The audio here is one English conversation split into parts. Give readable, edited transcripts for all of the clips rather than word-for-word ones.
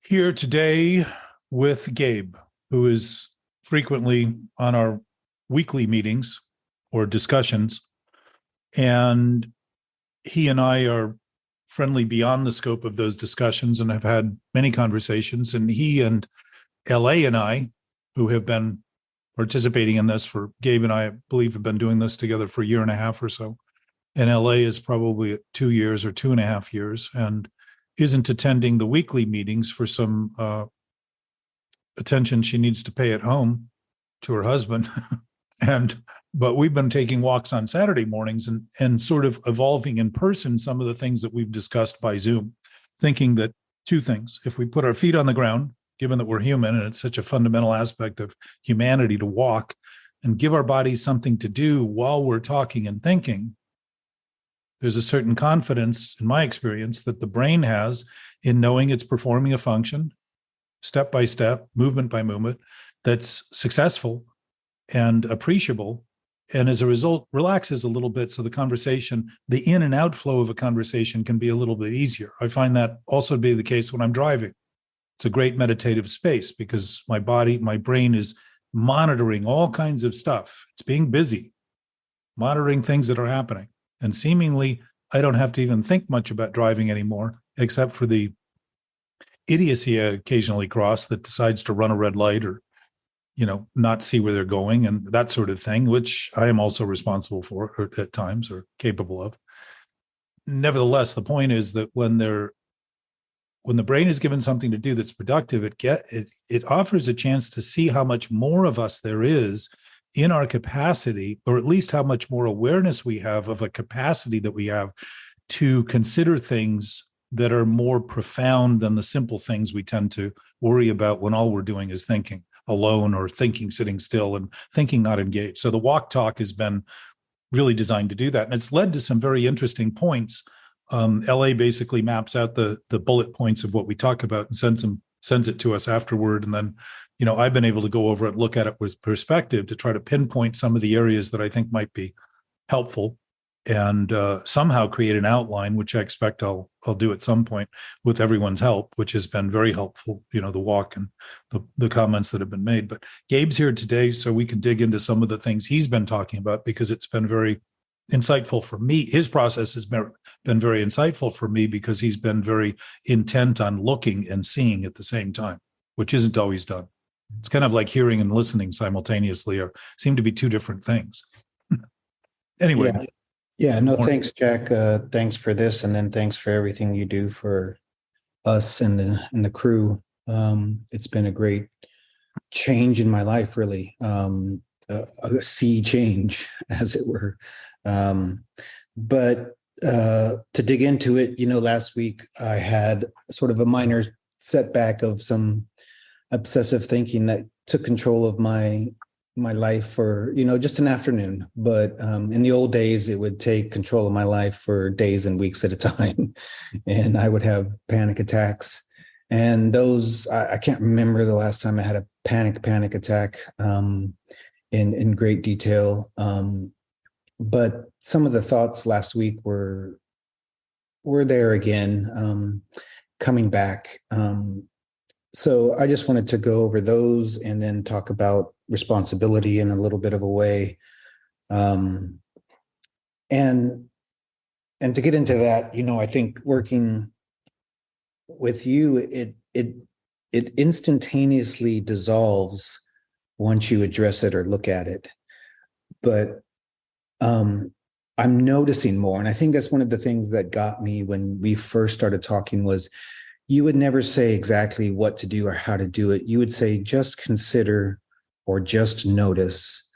Here today with Gabe, who is frequently on our weekly meetings or discussions. And he and I are friendly beyond the scope of those discussions and have had many conversations. And he and LA and I, who have been participating in this for Gabe and I believe have been doing this together for a year and a half or so. And LA is probably at 2 years or 2.5 years and isn't attending the weekly meetings for some attention she needs to pay at home to her husband. But we've been taking walks on Saturday mornings and sort of evolving in person some of the things that we've discussed by Zoom, thinking that two things: if we put our feet on the ground, given that we're human and it's such a fundamental aspect of humanity to walk, and give our bodies something to do while we're talking and thinking, there's a certain confidence, in my experience, that the brain has in knowing it's performing a function, step by step, movement by movement, that's successful and appreciable, and as a result, relaxes a little bit so the conversation, the in and out flow of a conversation can be a little bit easier. I find that also to be the case when I'm driving. It's a great meditative space because my brain is monitoring all kinds of stuff. It's being busy, monitoring things that are happening. And seemingly, I don't have to even think much about driving anymore, except for the idiocy I occasionally cross that decides to run a red light or, not see where they're going and that sort of thing, which I am also responsible for at times or capable of. Nevertheless, the point is that when the brain is given something to do that's productive, it offers a chance to see how much more of us there is in our capacity, or at least how much more awareness we have of a capacity that we have to consider things that are more profound than the simple things we tend to worry about when all we're doing is thinking alone or thinking sitting still and thinking not engaged. So the walk talk has been really designed to do that. And it's led to some very interesting points. LA basically maps out the bullet points of what we talk about and sends it to us afterward. And then, I've been able to go over it, look at it with perspective to try to pinpoint some of the areas that I think might be helpful and somehow create an outline, which I expect I'll do at some point with everyone's help, which has been very helpful, the walk and the comments that have been made. But Gabe's here today so we can dig into some of the things he's been talking about because it's been very insightful for me. His process has been very insightful for me because he's been very intent on looking and seeing at the same time, which isn't always done. It's kind of like hearing and listening simultaneously or seem to be two different things. Anyway. Yeah. No, thanks, Jack. Thanks for this. And then thanks for everything you do for us and the crew. It's been a great change in my life, really. A sea change, as it were. But to dig into it, last week I had sort of a minor setback of some obsessive thinking that took control of my life for, just an afternoon. But in the old days, it would take control of my life for days and weeks at a time. And I would have panic attacks. And those, I can't remember the last time I had a panic attack in great detail. But some of the thoughts last week were there again, coming back. So I just wanted to go over those and then talk about responsibility in a little bit of a way. And to get into that, I think working with you, it instantaneously dissolves once you address it or look at it. But I'm noticing more. And I think that's one of the things that got me when we first started talking was you would never say exactly what to do or how to do it. You would say, just consider or just notice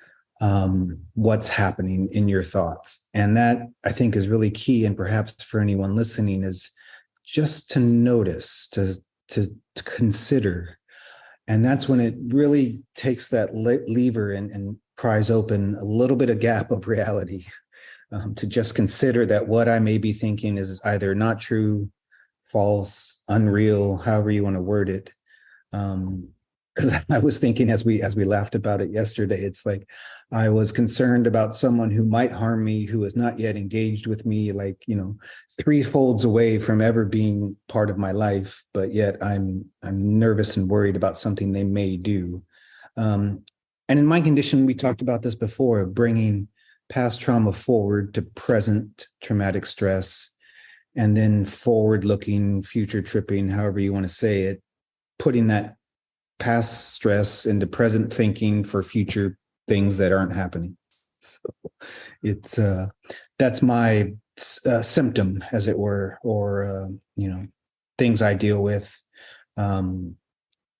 what's happening in your thoughts. And that I think is really key. And perhaps for anyone listening is just to notice, to consider. And that's when it really takes that lever and pries open a little bit of gap of reality, to just consider that what I may be thinking is either not true, false, unreal, however you want to word it. Because I was thinking as we laughed about it yesterday, it's like I was concerned about someone who might harm me, who is not yet engaged with me, like, three folds away from ever being part of my life, but yet I'm nervous and worried about something they may do. And in my condition, we talked about this before, of bringing past trauma forward to present traumatic stress, and then forward looking, future tripping, however you want to say it, putting that past stress into present thinking for future things that aren't happening. So it's that's my symptom, as it were, or things I deal with. And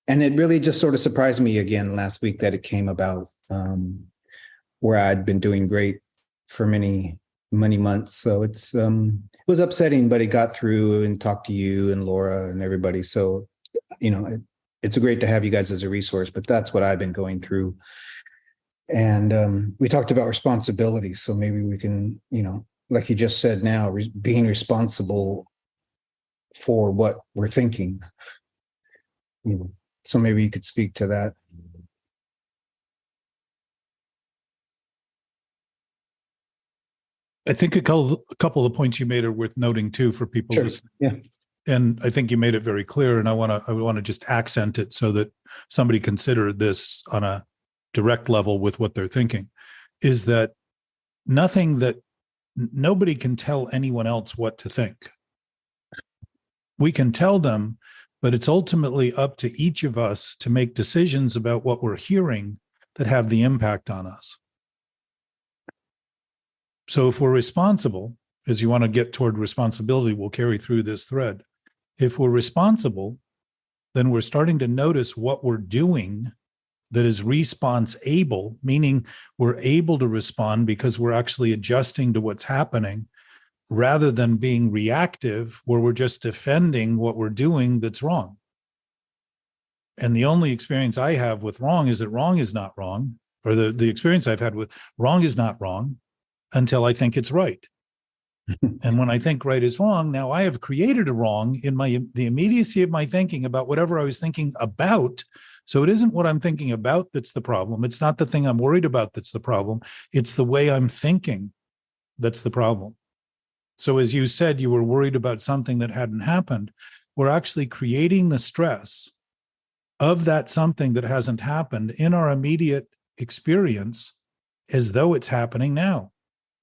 it really just sort of surprised me again last week that it came about, where I'd been doing great for many months. So it was upsetting, but it got through, and talked to you and Laura and everybody. So, it's great to have you guys as a resource, but that's what I've been going through. And we talked about responsibility. So maybe we can, like you just said now, being responsible for what we're thinking. So maybe you could speak to that. I think a couple of points you made are worth noting too for people Sure. listening. Yeah. And I think you made it very clear, and I want to just accent it so that somebody consider this on a direct level with what they're thinking, is that nobody can tell anyone else what to think. We can tell them, but it's ultimately up to each of us to make decisions about what we're hearing that have the impact on us. So if we're responsible, as you want to get toward responsibility, we'll carry through this thread. If we're responsible, then we're starting to notice what we're doing that is response-able, meaning we're able to respond because we're actually adjusting to what's happening, rather than being reactive, where we're just defending what we're doing that's wrong. And the only experience I have with wrong is that wrong is not wrong, or the experience I've had with wrong is not wrong until I think it's right. And when I think right is wrong, now I have created a wrong in the immediacy of my thinking about whatever I was thinking about. So it isn't what I'm thinking about that's the problem. It's not the thing I'm worried about that's the problem. It's the way I'm thinking that's the problem. So as you said, you were worried about something that hadn't happened. We're actually creating the stress of that something that hasn't happened in our immediate experience as though it's happening now,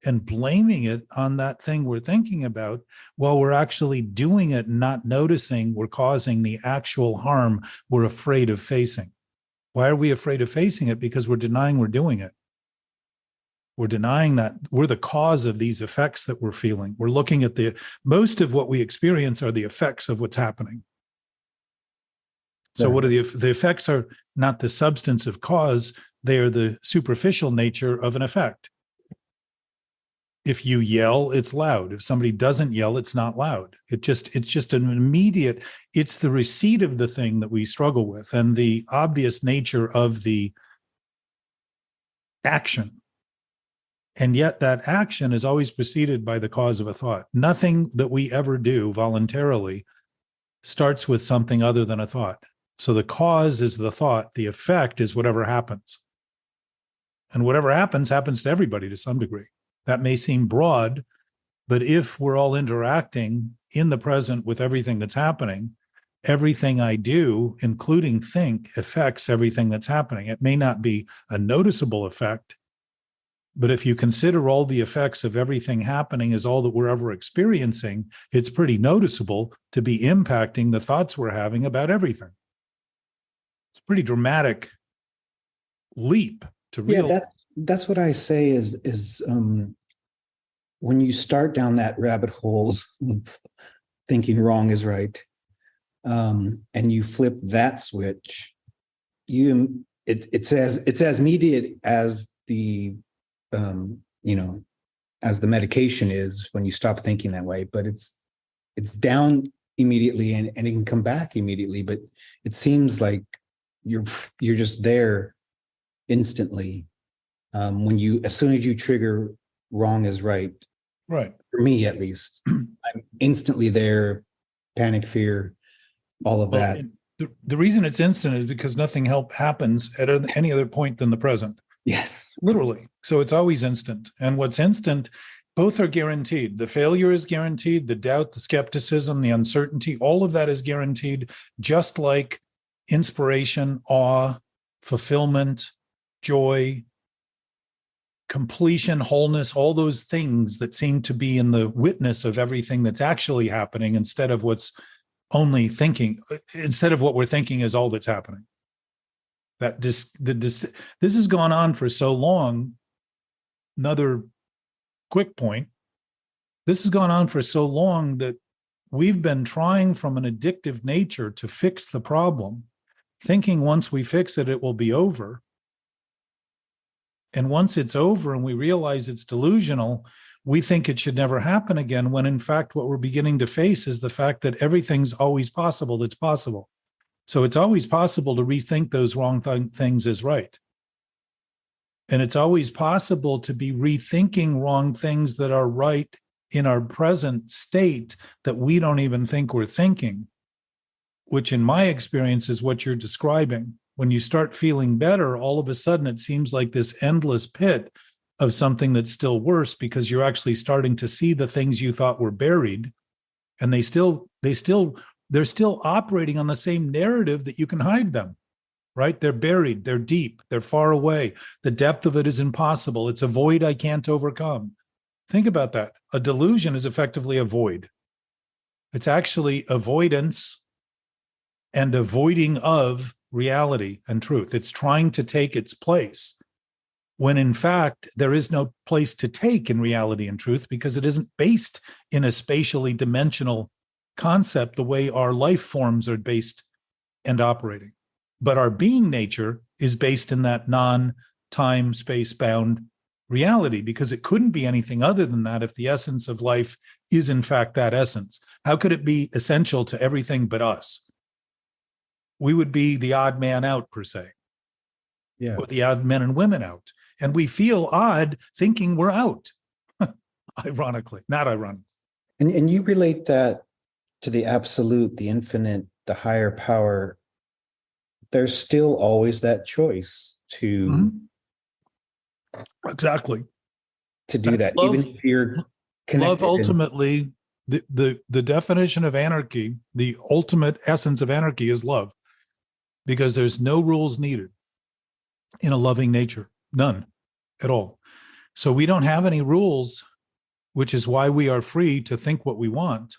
and blaming it on that thing we're thinking about, while we're actually doing it and not noticing we're causing the actual harm we're afraid of facing. Why are we afraid of facing it? Because we're denying we're doing it. We're denying that we're the cause of these effects that we're feeling. We're looking at most of what we experience are the effects of what's happening. So what are the effects? Are not the substance of cause, they are the superficial nature of an effect. If you yell, it's loud. If somebody doesn't yell, it's not loud. It's just an immediate, it's the receipt of the thing that we struggle with, and the obvious nature of the action. And yet that action is always preceded by the cause of a thought. Nothing that we ever do voluntarily starts with something other than a thought. So the cause is the thought, the effect is whatever happens. And whatever happens to everybody to some degree. That may seem broad, but if we're all interacting in the present with everything that's happening, everything I do, including think, affects everything that's happening. It may not be a noticeable effect, but if you consider all the effects of everything happening as all that we're ever experiencing, it's pretty noticeable to be impacting the thoughts we're having about everything. It's a pretty dramatic leap to realize. Yeah, that's what I say is when you start down that rabbit hole of thinking wrong is right, and you flip that switch, it's as immediate as the as the medication is when you stop thinking that way, but it's down immediately, and it can come back immediately, but it seems like you're just there instantly. As soon as you trigger wrong is right, for me at least, I'm instantly there, panic, fear, all of that. The reason it's instant is because nothing happens at any other point than the present. Yes. Literally. So it's always instant. And what's instant, both are guaranteed. The failure is guaranteed, the doubt, the skepticism, the uncertainty, all of that is guaranteed, just like inspiration, awe, fulfillment, joy, completion, wholeness, all those things that seem to be in the witness of everything that's actually happening instead of what's only thinking, instead of what we're thinking is all that's happening. This has gone on for so long. Another quick point. This has gone on for so long that we've been trying from an addictive nature to fix the problem, thinking once we fix it, it will be over. And once it's over and we realize it's delusional, we think it should never happen again, when in fact, what we're beginning to face is the fact that everything's always possible that's possible. So it's always possible to rethink those wrong things as right. And it's always possible to be rethinking wrong things that are right in our present state that we don't even think we're thinking, which in my experience is what you're describing. When you start feeling better, all of a sudden it seems like this endless pit of something that's still worse, because you're actually starting to see the things you thought were buried, and they're still operating on the same narrative that you can hide them, right? They're buried, they're deep, they're far away. The depth of it is impossible. It's a void I can't overcome. Think about that. A delusion is effectively a void. It's actually avoidance and avoiding of reality and truth. It's trying to take its place, when in fact, there is no place to take in reality and truth, because it isn't based in a spatially dimensional concept the way our life forms are based and operating. But our being nature is based in that non-time, space-bound reality, because it couldn't be anything other than that if the essence of life is in fact that essence. How could it be essential to everything but us? We would be the odd man out, per se. Yeah. Or the odd men and women out. And we feel odd thinking we're out. Ironically, not ironically. And you relate that to the absolute, the infinite, the higher power. There's still always that choice to exactly to do that, love, even if you're connected. Love ultimately, the definition of anarchy, the ultimate essence of anarchy is love, because there's no rules needed in a loving nature, none at all. So we don't have any rules, which is why we are free to think what we want.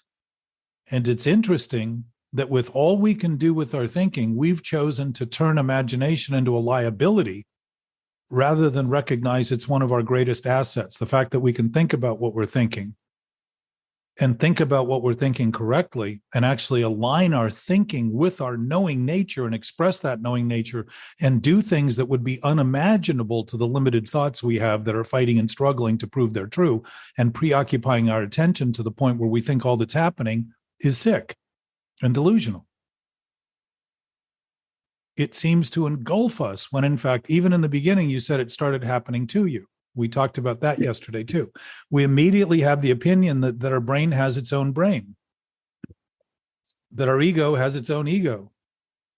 And it's interesting that with all we can do with our thinking, we've chosen to turn imagination into a liability rather than recognize it's one of our greatest assets. The fact that we can think about what we're thinking and think about what we're thinking correctly, and actually align our thinking with our knowing nature and express that knowing nature and do things that would be unimaginable to the limited thoughts we have that are fighting and struggling to prove they're true, and preoccupying our attention to the point where we think all that's happening is sick and delusional. It seems to engulf us when in fact, even in the beginning, you said it started happening to you. We talked about that yesterday too. We immediately have the opinion that our brain has its own brain, that our ego has its own ego,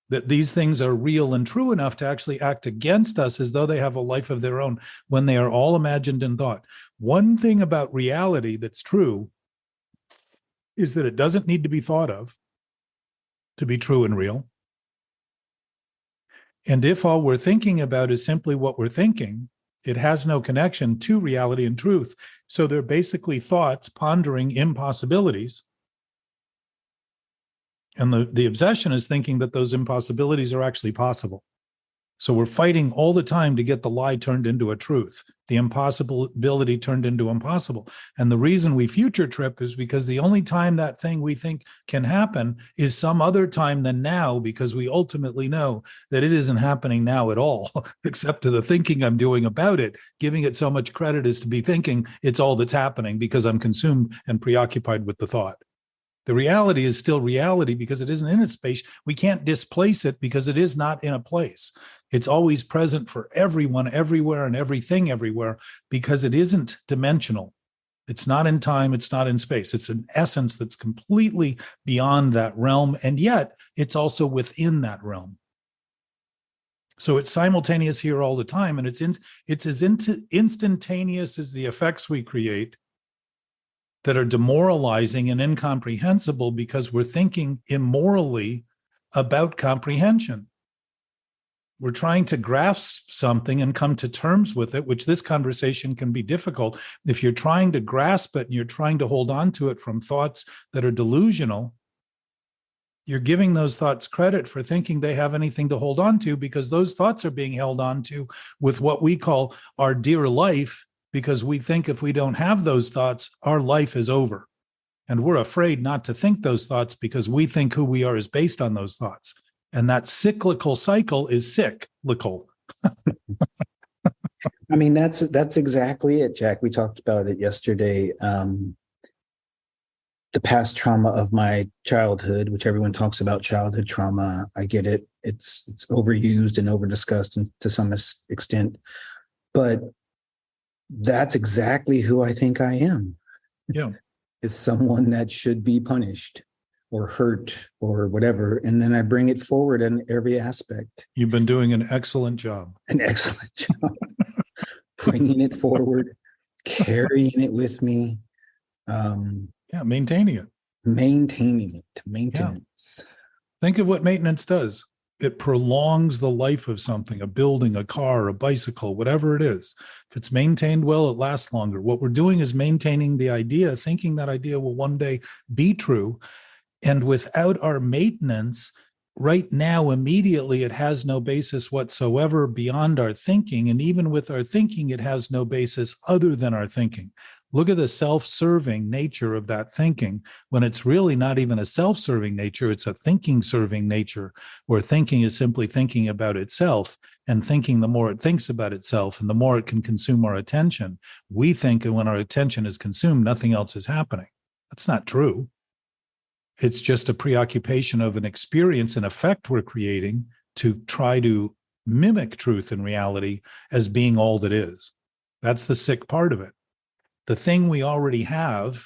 that these things are real and true enough to actually act against us as though they have a life of their own, when they are all imagined and thought. One thing about reality that's true is that it doesn't need to be thought of to be true and real. And if all we're thinking about is simply what we're thinking, it has no connection to reality and truth. So they're basically thoughts pondering impossibilities. And the obsession is thinking that those impossibilities are actually possible. So we're fighting all the time to get the lie turned into a truth, the impossibility turned into impossible. And the reason we future trip is because the only time that thing we think can happen is some other time than now, because we ultimately know that it isn't happening now at all, except to the thinking I'm doing about it. Giving it so much credit as to be thinking it's all that's happening because I'm consumed and preoccupied with the thought. The reality is still reality because it isn't in a space. We can't displace it because it is not in a place. It's always present for everyone, everywhere, and everything everywhere, because it isn't dimensional. It's not in time. It's not in space. It's an essence that's completely beyond that realm. And yet it's also within that realm. So it's simultaneous here all the time. And it's as instantaneous as the effects we create that are demoralizing and incomprehensible because we're thinking immorally about comprehension. We're trying to grasp something and come to terms with it, which this conversation can be difficult. If you're trying to grasp it and you're trying to hold on to it from thoughts that are delusional, you're giving those thoughts credit for thinking they have anything to hold on to, because those thoughts are being held on to with what we call our dear life, because we think if we don't have those thoughts, our life is over. And we're afraid not to think those thoughts because we think who we are is based on those thoughts. And that cyclical cycle is cyclical. I mean, that's exactly it, Jack. We talked about it yesterday. The past trauma of my childhood, which everyone talks about childhood trauma. I get it. It's overused and overdiscussed and to some extent, but that's exactly who I think I am. Yeah. Is someone that should be punished or hurt or whatever. And then I bring it forward in every aspect. You've been doing an excellent job. An excellent job. Bringing it forward, carrying it with me. Maintaining it. Maintenance. Think of what maintenance does. It prolongs the life of something, a building, a car, a bicycle, whatever it is. If it's maintained well, it lasts longer. What we're doing is maintaining the idea, thinking that idea will one day be true. And without our maintenance, right now, immediately, it has no basis whatsoever beyond our thinking. And even with our thinking, it has no basis other than our thinking. Look at the self-serving nature of that thinking, when it's really not even a self-serving nature, it's a thinking-serving nature, where thinking is simply thinking about itself, and thinking, the more it thinks about itself and the more it can consume our attention. We think that when our attention is consumed, nothing else is happening. That's not true. It's just a preoccupation of an experience and effect we're creating to try to mimic truth and reality as being all that is. That's the sick part of it. The thing we already have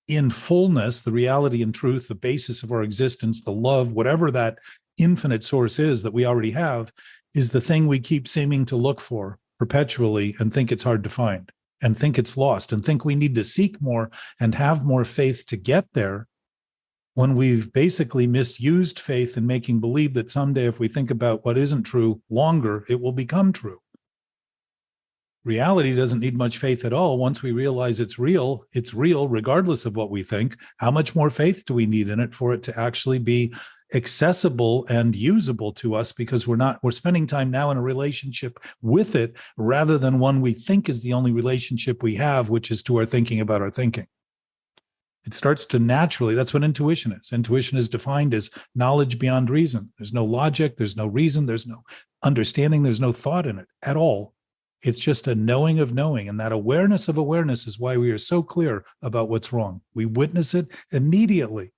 in fullness, the reality and truth, the basis of our existence, the love, whatever that infinite source is that we already have, is the thing we keep seeming to look for perpetually and think it's hard to find, and think it's lost, and think we need to seek more and have more faith to get there, when we've basically misused faith in making believe that someday, if we think about what isn't true longer, it will become true. Reality doesn't need much faith at all. Once we realize it's real regardless of what we think. How much more faith do we need in it for it to actually be accessible and usable to us? Because we're spending time now in a relationship with it rather than one we think is the only relationship we have, which is to our thinking about our thinking. It starts to naturally, that's what intuition is. Intuition is defined as knowledge beyond reason. There's no logic, there's no reason, there's no understanding, there's no thought in it at all. It's just a knowing of knowing. And that awareness of awareness is why we are so clear about what's wrong. We witness it immediately,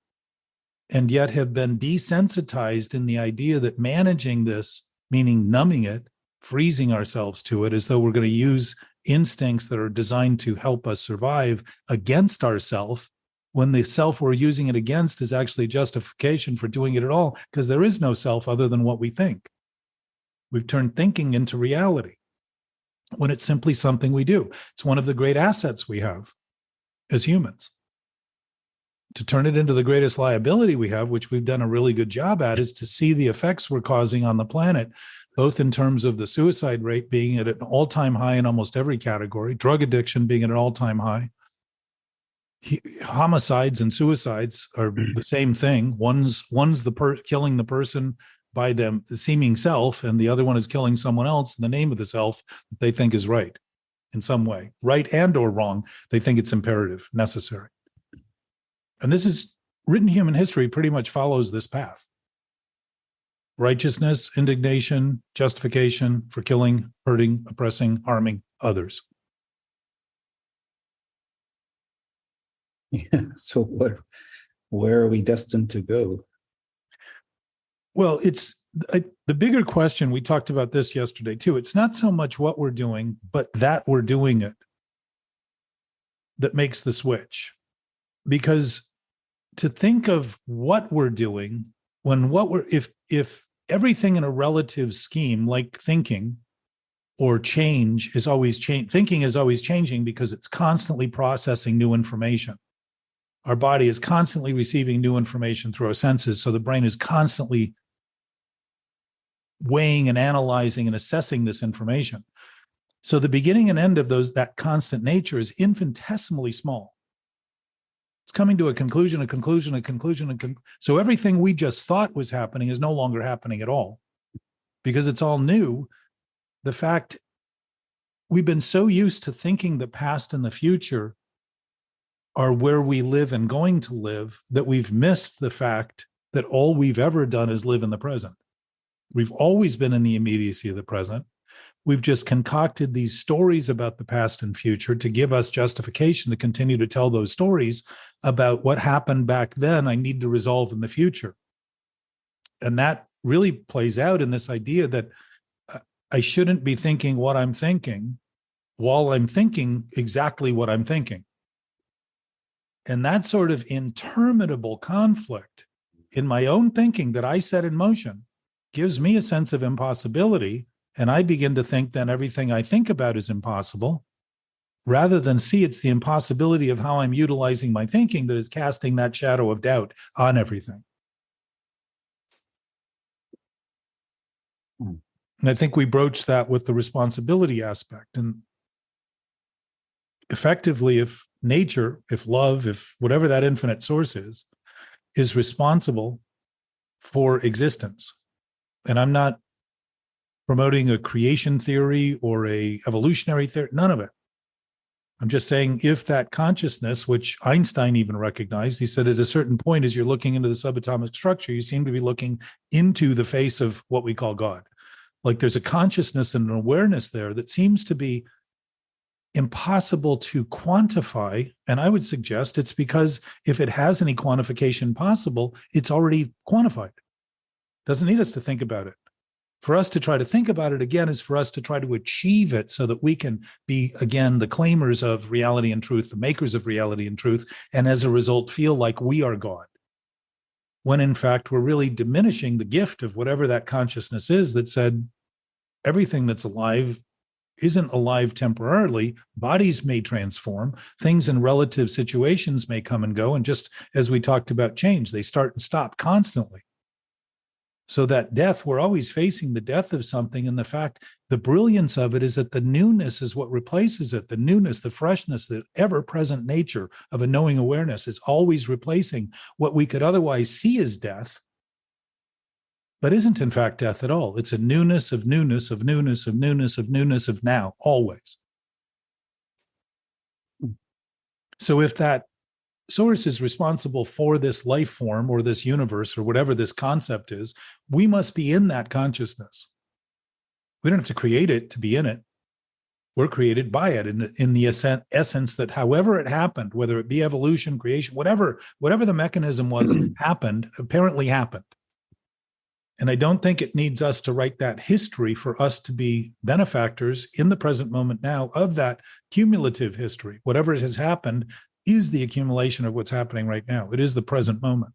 and yet have been desensitized in the idea that managing this, meaning numbing it, freezing ourselves to it as though we're going to use instincts that are designed to help us survive against ourself, when the self we're using it against is actually justification for doing it at all, because there is no self other than what we think. We've turned thinking into reality, when it's simply something we do. It's one of the great assets we have as humans. To turn it into the greatest liability we have, which we've done a really good job at, is to see the effects we're causing on the planet, both in terms of the suicide rate being at an all-time high in almost every category, drug addiction being at an all-time high. Homicides and suicides are the same thing. One's killing the person by them seeming self, and the other one is killing someone else in the name of the self that they think is right in some way, right and or wrong. They think it's imperative, necessary. And this is written human history pretty much follows this path. Righteousness, indignation, justification for killing, hurting, oppressing, harming others. Yeah. So where are we destined to go? Well, it's the bigger question. We talked about this yesterday too. It's not so much what we're doing, but that we're doing it. that makes the switch. Because to think of what we're doing when if everything in a relative scheme like thinking or change is always thinking is always changing because it's constantly processing new information. Our body is constantly receiving new information through our senses, so the brain is constantly weighing and analyzing and assessing this information. So the beginning and end of that constant nature is infinitesimally small. It's coming to a conclusion. So everything we just thought was happening is no longer happening at all because it's all new. The fact we've been so used to thinking the past and the future are where we live and going to live that we've missed the fact that all we've ever done is live in the present. We've always been in the immediacy of the present. We've just concocted these stories about the past and future to give us justification to continue to tell those stories about what happened back then I need to resolve in the future. And that really plays out in this idea that I shouldn't be thinking what I'm thinking while I'm thinking exactly what I'm thinking. And that sort of interminable conflict in my own thinking that I set in motion gives me a sense of impossibility. And I begin to think then everything I think about is impossible, rather than see it's the impossibility of how I'm utilizing my thinking that is casting that shadow of doubt on everything. And I think we broach that with the responsibility aspect. And effectively, if nature, if love, if whatever that infinite source is responsible for existence, and I'm not promoting a creation theory or a evolutionary theory, none of it. I'm just saying if that consciousness, which Einstein even recognized, he said at a certain point, as you're looking into the subatomic structure, you seem to be looking into the face of what we call God. Like there's a consciousness and an awareness there that seems to be impossible to quantify. And I would suggest it's because if it has any quantification possible, it's already quantified. Doesn't need us to think about it. For us to try to think about it again is for us to try to achieve it so that we can be, again, the claimers of reality and truth, the makers of reality and truth, and as a result feel like we are God. When in fact, we're really diminishing the gift of whatever that consciousness is that said everything that's alive isn't alive temporarily. Bodies may transform. Things in relative situations may come and go. And just as we talked about change, they start and stop constantly. So that death, we're always facing the death of something. And the fact, the brilliance of it is that the newness is what replaces it. The newness, the freshness, the ever-present nature of a knowing awareness is always replacing what we could otherwise see as death, but isn't in fact death at all. It's a newness of newness of newness of newness of newness of now, always. So if that source is responsible for this life form or this universe or whatever this concept is, we must be in that consciousness. We don't have to create it to be in it. We're created by it in the essence that however it happened, whether it be evolution, creation, whatever the mechanism was, apparently happened. And I don't think it needs us to write that history for us to be benefactors in the present moment now of that cumulative history. Whatever has happened is the accumulation of what's happening right now. It is the present moment.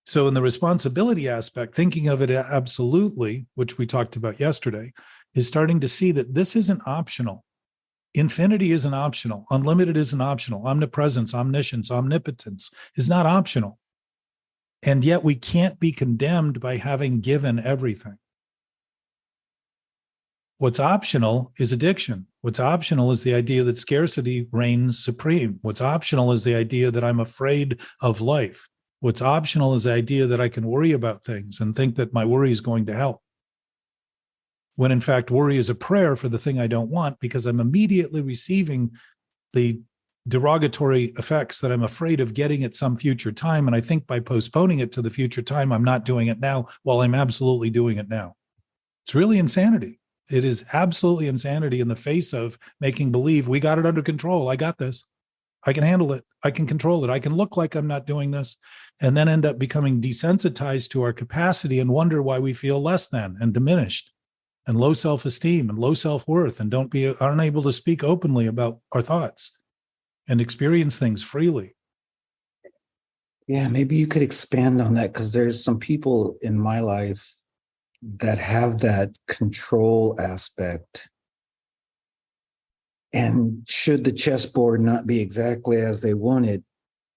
So in the responsibility aspect, thinking of it absolutely, which we talked about yesterday, is starting to see that this isn't optional. Infinity isn't optional. Unlimited isn't optional. Omnipresence, omniscience, omnipotence is not optional. And yet we can't be condemned by having given everything. What's optional is addiction. What's optional is the idea that scarcity reigns supreme. What's optional is the idea that I'm afraid of life. What's optional is the idea that I can worry about things and think that my worry is going to help. When in fact, worry is a prayer for the thing I don't want because I'm immediately receiving the derogatory effects that I'm afraid of getting at some future time. And I think by postponing it to the future time, I'm not doing it now while I'm absolutely doing it now. It's really insanity. It is absolutely insanity in the face of making believe we got it under control. I got this. I can handle it. I can control it. I can look like I'm not doing this and then end up becoming desensitized to our capacity and wonder why we feel less than and diminished. and low self-esteem and low self-worth, and aren't able to speak openly about our thoughts and experience things freely. Yeah, maybe you could expand on that, because there's some people in my life that have that control aspect. And should the chessboard not be exactly as they want it,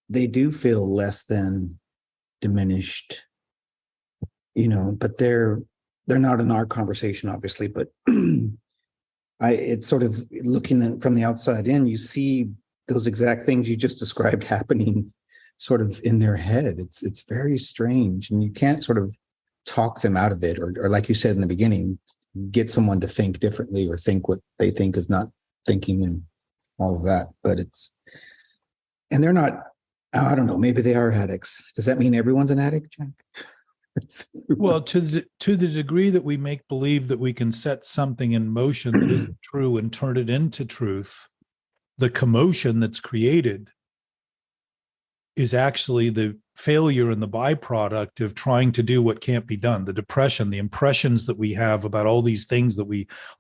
they do feel less than diminished, but they're not in our conversation, obviously, but it's sort of looking from the outside in, you see those exact things you just described happening sort of in their head. It's very strange, and you can't sort of talk them out of it, or like you said in the beginning, get someone to think differently or think what they think is not thinking and all of that. But and they're not, I don't know, maybe they are addicts. Does that mean everyone's an addict, Jack? Well, to the degree that we make believe that we can set something in motion that isn't true and turn it into truth, the commotion that's created is actually the failure and the byproduct of trying to do what can't be done. The depression, the impressions that we have about all these things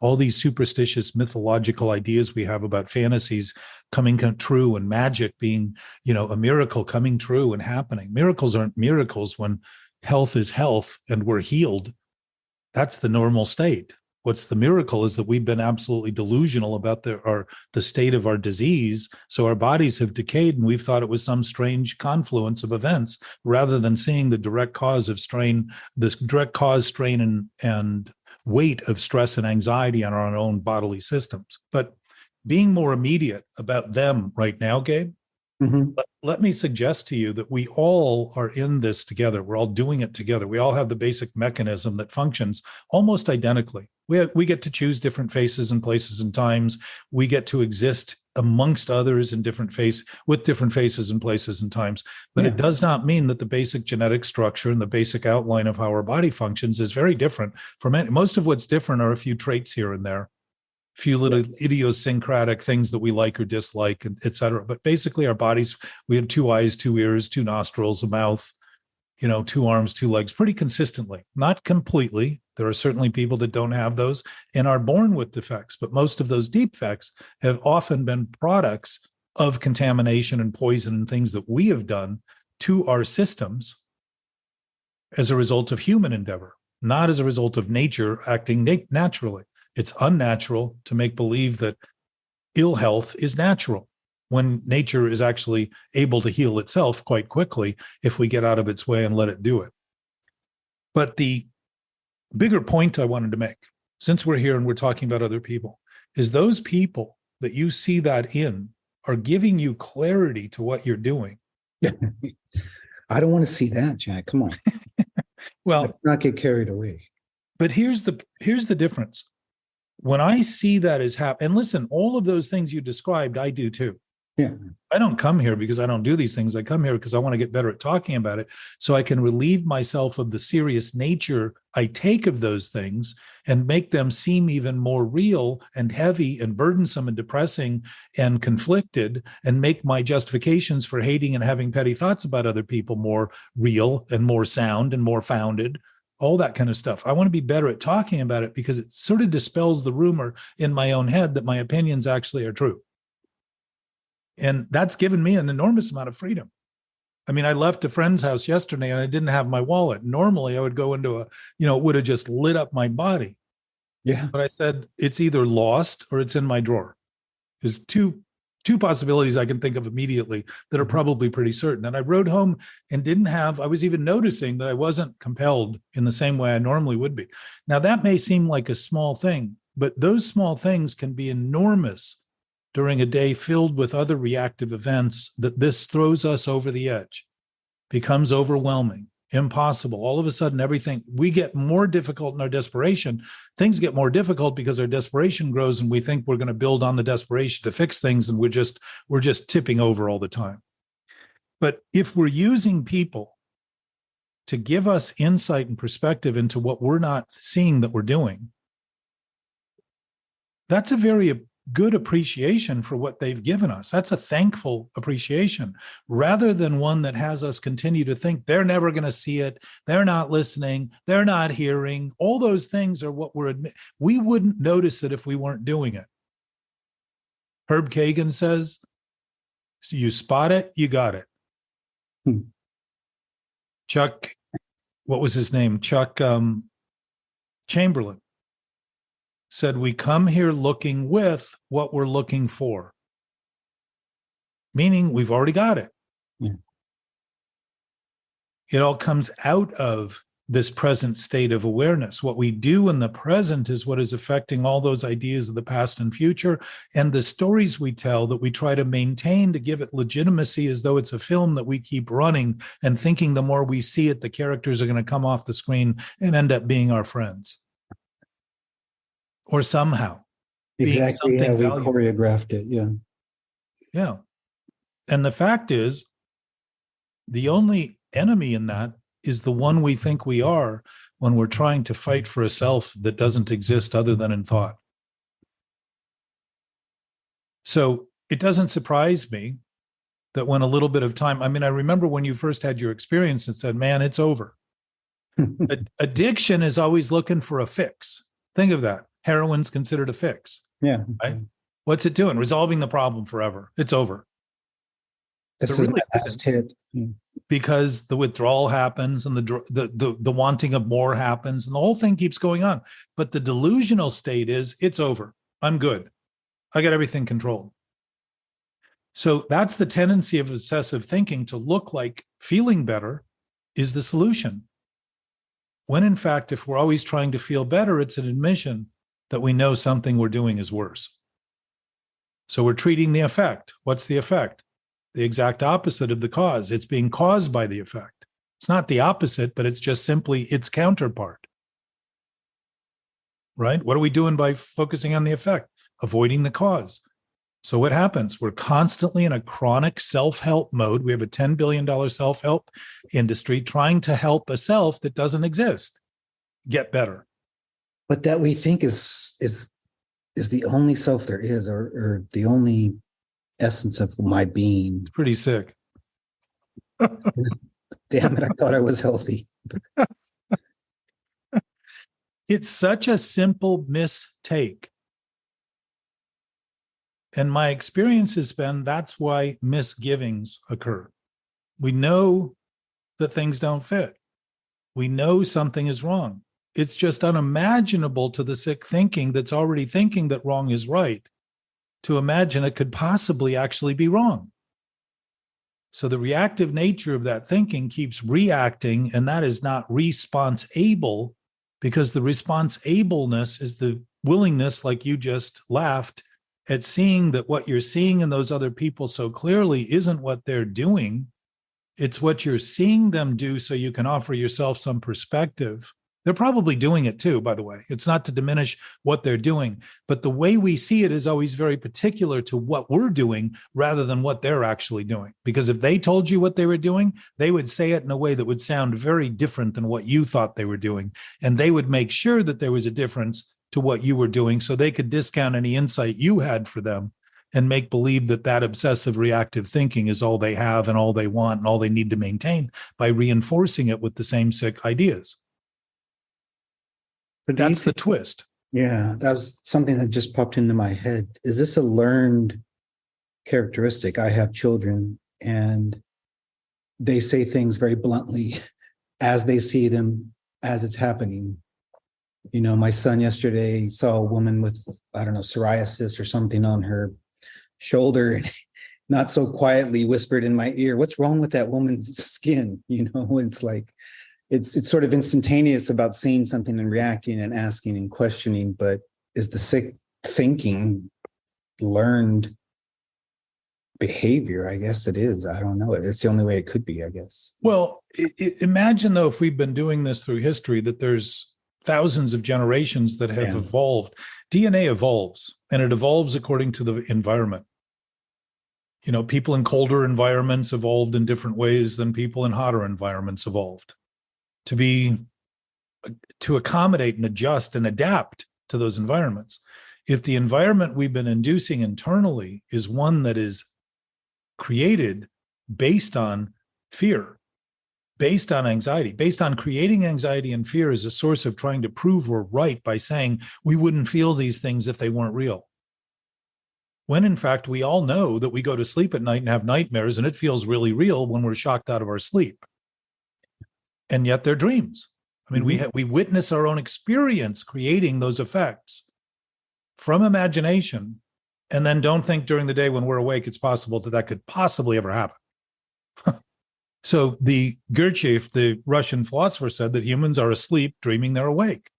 all these superstitious mythological ideas we have about fantasies coming true, and magic being, a miracle coming true and happening. Miracles aren't miracles when health is health and we're healed. That's the normal state. What's the miracle is that we've been absolutely delusional about the state of our disease. So our bodies have decayed, and we've thought it was some strange confluence of events, rather than seeing the direct cause of strain, this direct cause, strain, and weight of stress and anxiety on our own bodily systems. But being more immediate about them right now, Gabe, let me suggest to you that we all are in this together. We're all doing it together. We all have the basic mechanism that functions almost identically. We get to choose different faces and places and times. We get to exist amongst others in with different faces and places and times. But it does not mean that the basic genetic structure and the basic outline of how our body functions is very different from most of what's different are a few traits here and there. Few little idiosyncratic things that we like or dislike, et cetera. But basically our bodies, we have 2 eyes, 2 ears, 2 nostrils, a mouth, 2 arms, 2 legs, pretty consistently. Not completely. There are certainly people that don't have those and are born with defects, but most of those defects have often been products of contamination and poison and things that we have done to our systems as a result of human endeavor, not as a result of nature acting naturally. It's unnatural to make believe that ill health is natural when nature is actually able to heal itself quite quickly if we get out of its way and let it do it. But the bigger point I wanted to make, since we're here and we're talking about other people, is those people that you see that in are giving you clarity to what you're doing. I don't want to see that, Jack. Come on. Well, let's not get carried away. But here's the difference. When I see that as happening, and listen, all of those things you described, I do too. Yeah. I don't come here because I don't do these things. I come here because I want to get better at talking about it so I can relieve myself of the serious nature I take of those things and make them seem even more real and heavy and burdensome and depressing and conflicted, and make my justifications for hating and having petty thoughts about other people more real and more sound and more founded. All that kind of stuff. I want to be better at talking about it because it sort of dispels the rumor in my own head that my opinions actually are true. And that's given me an enormous amount of freedom. I mean, I left a friend's house yesterday and I didn't have my wallet. Normally I would go into it would have just lit up my body. Yeah. But I said, it's either lost or it's in my drawer. There's two possibilities I can think of immediately that are probably pretty certain. And I rode home and I was even noticing that I wasn't compelled in the same way I normally would be. Now that may seem like a small thing, but those small things can be enormous during a day filled with other reactive events that this throws us over the edge, becomes overwhelming, impossible. All of a sudden, we get more difficult in our desperation. Things get more difficult because our desperation grows and we think we're going to build on the desperation to fix things. And we're just tipping over all the time. But if we're using people to give us insight and perspective into what we're not seeing that we're doing, that's a very good appreciation for what they've given us. That's a thankful appreciation, rather than one that has us continue to think they're never going to see it, they're not listening, they're not hearing. All those things are what we wouldn't notice it if we weren't doing it. Herb Kagan says, you spot it, you got it. Chuck, what was his name? Chuck Chamberlain said, we come here looking with what we're looking for. Meaning we've already got it. Yeah. It all comes out of this present state of awareness. What we do in the present is what is affecting all those ideas of the past and future, and the stories we tell that we try to maintain to give it legitimacy, as though it's a film that we keep running and thinking the more we see it, the characters are going to come off the screen and end up being our friends. Or somehow. Exactly how we valuable. choreographed it. Yeah. Yeah. And the fact is, the only enemy in that is the one we think we are when we're trying to fight for a self that doesn't exist other than in thought. So it doesn't surprise me that when a little bit of time, I mean, I remember when you first had your experience and said, man, it's over. Addiction is always looking for a fix. Think of that. Heroin's considered a fix. Yeah. Right? What's it doing? Resolving the problem forever. It's over. This is my last hit. Because the withdrawal happens and the wanting of more happens and the whole thing keeps going on. But the delusional state is, it's over. I'm good. I got everything controlled. So that's the tendency of obsessive thinking, to look like feeling better is the solution. When in fact, if we're always trying to feel better, it's an admission that we know something we're doing is worse. So we're treating the effect. What's the effect? The exact opposite of the cause. It's being caused by the effect. It's not the opposite, but it's just simply its counterpart. Right? What are we doing by focusing on the effect? Avoiding the cause. So what happens? We're constantly in a chronic self-help mode. We have a $10 billion self-help industry trying to help a self that doesn't exist get better. But that we think is the only self there is, or the only essence of my being. It's pretty sick. Damn it, I thought I was healthy. It's such a simple mistake. And my experience has been that's why misgivings occur. We know that things don't fit. We know something is wrong. It's just unimaginable to the sick thinking that's already thinking that wrong is right to imagine it could possibly actually be wrong. So the reactive nature of that thinking keeps reacting, and that is not response-able, because the response-ableness is the willingness, like you just laughed, at seeing that what you're seeing in those other people so clearly isn't what they're doing. It's what you're seeing them do, so you can offer yourself some perspective. They're probably doing it too, by the way. It's not to diminish what they're doing, but the way we see it is always very particular to what we're doing rather than what they're actually doing. Because if they told you what they were doing, they would say it in a way that would sound very different than what you thought they were doing. And they would make sure that there was a difference to what you were doing so they could discount any insight you had for them and make believe that that obsessive reactive thinking is all they have and all they want and all they need to maintain by reinforcing it with the same sick ideas. But that's the twist. Yeah, that was something that just popped into my head. Is this a learned characteristic? I have children and they say things very bluntly as they see them, as it's happening. You know, my son yesterday saw a woman with, I don't know, psoriasis or something on her shoulder, and not so quietly whispered in my ear, "What's wrong with that woman's skin?" You know, it's like, it's sort of instantaneous about seeing something and reacting and asking and questioning, but is the sick thinking learned behavior? I guess it is. I don't know. It's the only way it could be, I guess. Well, imagine though, if we've been doing this through history, that there's thousands of generations that have evolved. DNA evolves, and it evolves according to the environment. You know, people in colder environments evolved in different ways than people in hotter environments evolved. To accommodate and adjust and adapt to those environments. if the environment we've been inducing internally is one that is created based on fear, based on anxiety, based on creating anxiety and fear as a source of trying to prove we're right by saying we wouldn't feel these things if they weren't real. When in fact, we all know that we go to sleep at night and have nightmares, and it feels really real when we're shocked out of our sleep. And yet they're dreams. I mean, we witness our own experience creating those effects from imagination, and then don't think during the day when we're awake it's possible that that could possibly ever happen. So the Gurdjieff, the Russian philosopher, said that humans are asleep, dreaming they're awake.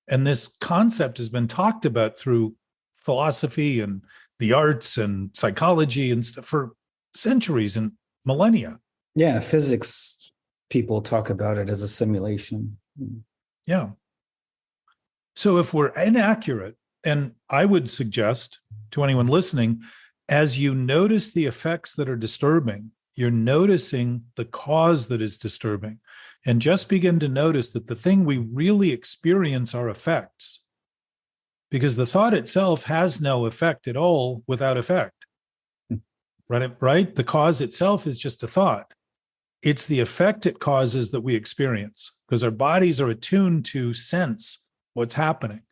And this concept has been talked about through philosophy and the arts and psychology and stuff for centuries and millennia. Yeah, physics people talk about it as a simulation. Yeah. So if we're inaccurate, and I would suggest to anyone listening, as you notice the effects that are disturbing, you're noticing the cause that is disturbing, and just begin to notice that the thing we really experience are effects, because the thought itself has no effect at all without effect. Right? The cause itself is just a thought. It's the effect it causes that we experience, because our bodies are attuned to sense what's happening.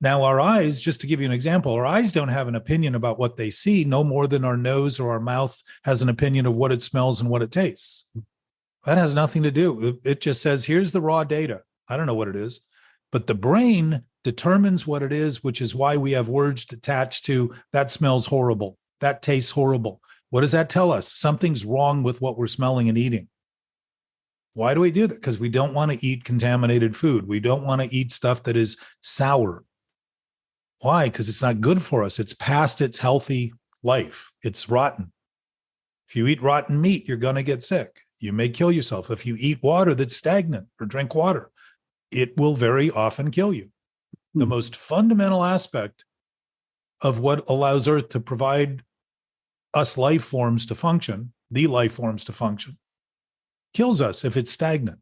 Now, our eyes, just to give you an example, our eyes don't have an opinion about what they see, no more than our nose or our mouth has an opinion of what it smells and what it tastes. That has nothing to do. It just says, here's the raw data. I don't know what it is. But the brain determines what it is, which is why we have words attached to that smells horrible, that tastes horrible. What does that tell us? Something's wrong with what we're smelling and eating. Why do we do that? Because we don't want to eat contaminated food. We don't want to eat stuff that is sour. Why? Because it's not good for us. It's past its healthy life. It's rotten. If you eat rotten meat, you're going to get sick. You may kill yourself. If you eat water that's stagnant or drink water, it will very often kill you. The most fundamental aspect of what allows Earth to provide us life forms to function, the life forms to function, kills us if it's stagnant.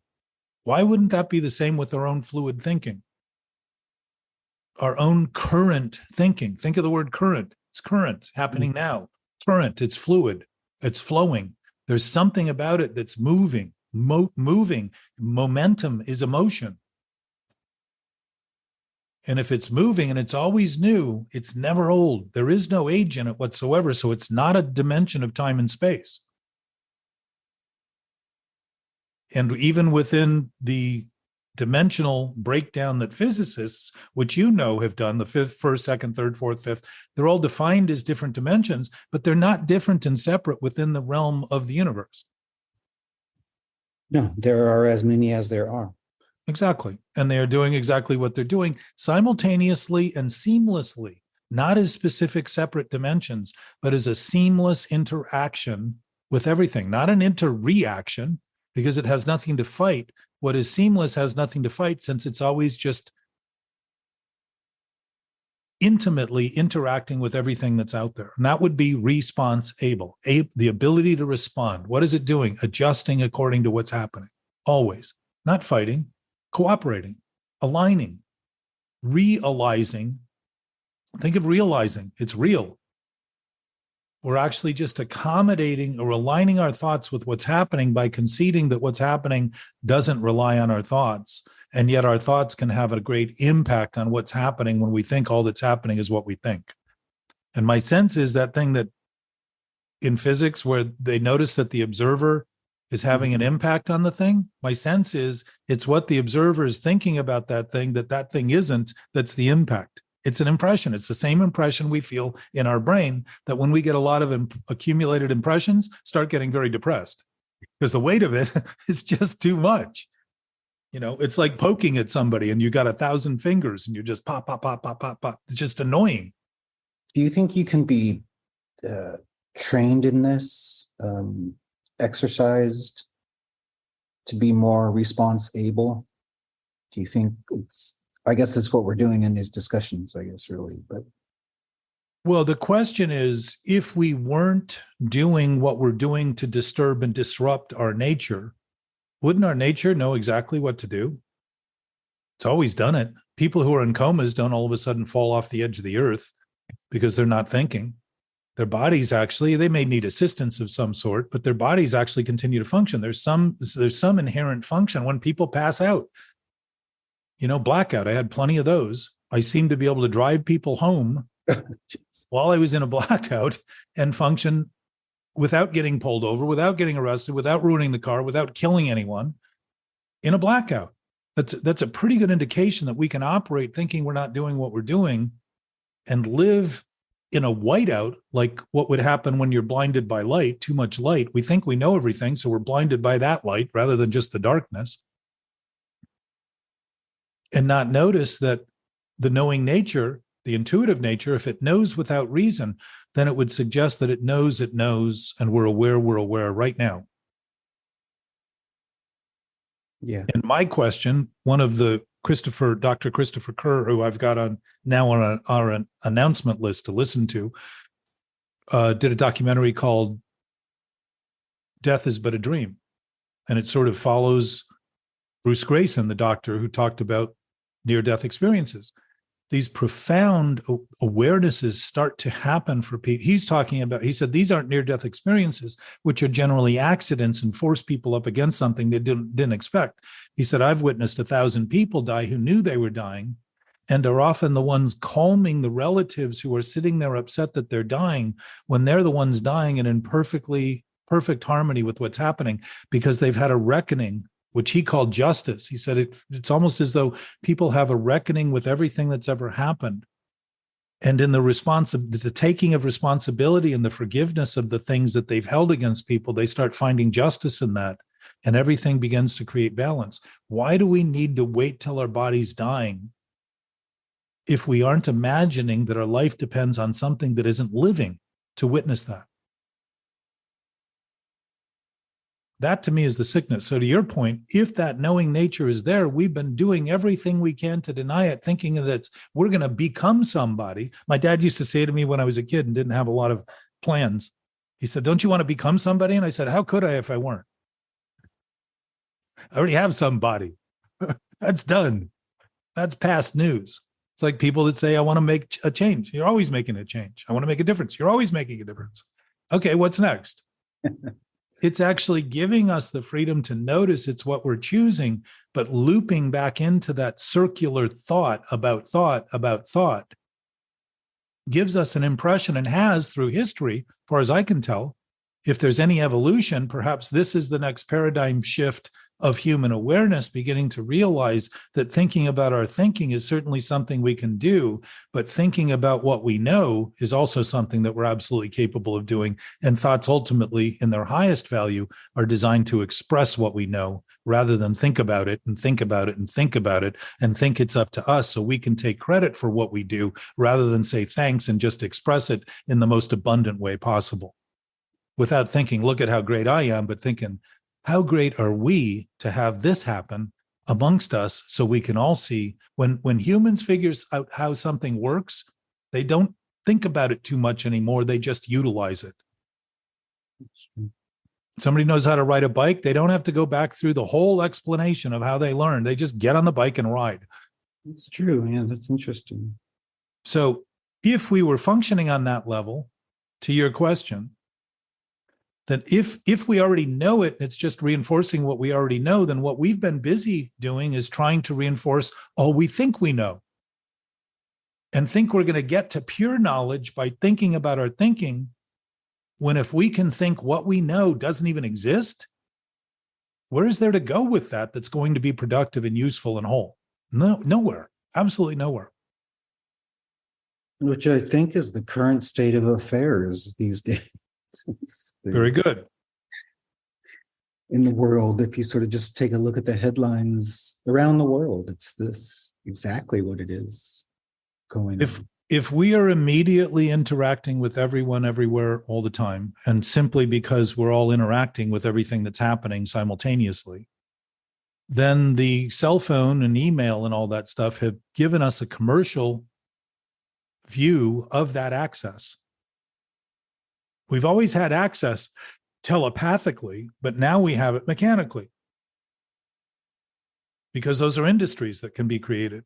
Why wouldn't that be the same with our own fluid thinking? Our own current thinking. Think of the word current. It's current, happening now. Current, it's fluid, it's flowing. There's something about it that's moving, moving. Momentum is emotion. And if it's moving and it's always new, it's never old. There is no age in it whatsoever. So it's not a dimension of time and space. And even within the dimensional breakdown that physicists, which you know have done, the first, second, third, fourth, fifth, they're all defined as different dimensions, but they're not different and separate within the realm of the universe. No, there are as many as there are. Exactly. And they are doing exactly what they're doing simultaneously and seamlessly, not as specific separate dimensions, but as a seamless interaction with everything, not an interreaction, because it has nothing to fight. What is seamless has nothing to fight, since it's always just intimately interacting with everything that's out there. And that would be response-able, the ability to respond. What is it doing? Adjusting according to what's happening, always. Not fighting, cooperating, aligning, realizing. Think of realizing. It's real. We're actually just accommodating or aligning our thoughts with what's happening by conceding that what's happening doesn't rely on our thoughts. And yet our thoughts can have a great impact on what's happening when we think all that's happening is what we think. And my sense is that thing that in physics where they notice that the observer is having an impact on the thing, my sense is it's what the observer is thinking about that thing isn't, that's the impact. It's an impression. It's the same impression we feel in our brain, that when we get a lot of accumulated impressions, start getting very depressed because the weight of it is just too much. You know, it's like poking at somebody and you got 1,000 fingers and you're just pop, pop, pop, pop, pop, pop. It's just annoying. Do you think you can be trained in this, exercised to be more response able? Do you think I guess that's what we're doing in these discussions, I guess, really. But well, the question is, if we weren't doing what we're doing to disturb and disrupt our nature, wouldn't our nature know exactly what to do? It's always done it. People who are in comas don't all of a sudden fall off the edge of the earth because they're not thinking. Their bodies actually, they may need assistance of some sort, but their bodies actually continue to function. There's some inherent function when people pass out. Blackout. I had plenty of those. I seem to be able to drive people home while I was in a blackout and function without getting pulled over, without getting arrested, without ruining the car, without killing anyone in a blackout. That's a pretty good indication that we can operate thinking we're not doing what we're doing and live in a whiteout, like what would happen when you're blinded by light, too much light. We think we know everything, so we're blinded by that light rather than just the darkness. And not notice that the knowing nature, the intuitive nature, if it knows without reason, then it would suggest that it knows, and we're aware right now. Yeah. And my question, one of the Dr. Christopher Kerr, who I've got on our announcement list to listen to, did a documentary called Death is But a Dream. And it sort of follows Bruce Grayson, the doctor who talked about near-death experiences. These profound awarenesses start to happen for people. He said, these aren't near-death experiences, which are generally accidents and force people up against something they didn't expect. He said, I've witnessed 1,000 people die who knew they were dying and are often the ones calming the relatives who are sitting there upset that they're dying when they're the ones dying and in perfect harmony with what's happening because they've had a reckoning, which he called justice. He said it's almost as though people have a reckoning with everything that's ever happened. And in the taking of responsibility and the forgiveness of the things that they've held against people, they start finding justice in that. And everything begins to create balance. Why do we need to wait till our body's dying if we aren't imagining that our life depends on something that isn't living to witness that? That to me is the sickness. So to your point, if that knowing nature is there, we've been doing everything we can to deny it, thinking that we're going to become somebody. My dad used to say to me when I was a kid and didn't have a lot of plans, he said, don't you want to become somebody? And I said, how could I if I weren't? I already have somebody. That's done. That's past news. It's like people that say, I want to make a change. You're always making a change. I want to make a difference. You're always making a difference. Okay, what's next? It's actually giving us the freedom to notice it's what we're choosing, but looping back into that circular thought about thought gives us an impression, and has through history, as far as I can tell. If there's any evolution, perhaps this is the next paradigm shift of human awareness, beginning to realize that thinking about our thinking is certainly something we can do, but thinking about what we know is also something that we're absolutely capable of doing. And thoughts ultimately, in their highest value, are designed to express what we know rather than think about it and think about it and think about it and think it's up to us so we can take credit for what we do rather than say thanks and just express it in the most abundant way possible. Without thinking, look at how great I am, but thinking, how great are we to have this happen amongst us so we can all see when humans figures out how something works, they don't think about it too much anymore. They just utilize it. Somebody knows how to ride a bike. They don't have to go back through the whole explanation of how they learned. They just get on the bike and ride. That's true. Yeah, that's interesting. So if we were functioning on that level, to your question, that if we already know it, it's just reinforcing what we already know, then what we've been busy doing is trying to reinforce all we think we know. And think we're going to get to pure knowledge by thinking about our thinking, when if we can think what we know doesn't even exist, where is there to go with that that's going to be productive and useful and whole? No, nowhere. Absolutely nowhere. Which I think is the current state of affairs these days. Very good. In the world, if you sort of just take a look at the headlines around the world, it's this exactly what it is going on. If we are immediately interacting with everyone everywhere all the time, and simply because we're all interacting with everything that's happening simultaneously, then the cell phone and email and all that stuff have given us a commercial view of that access. We've always had access telepathically, but now we have it mechanically because those are industries that can be created.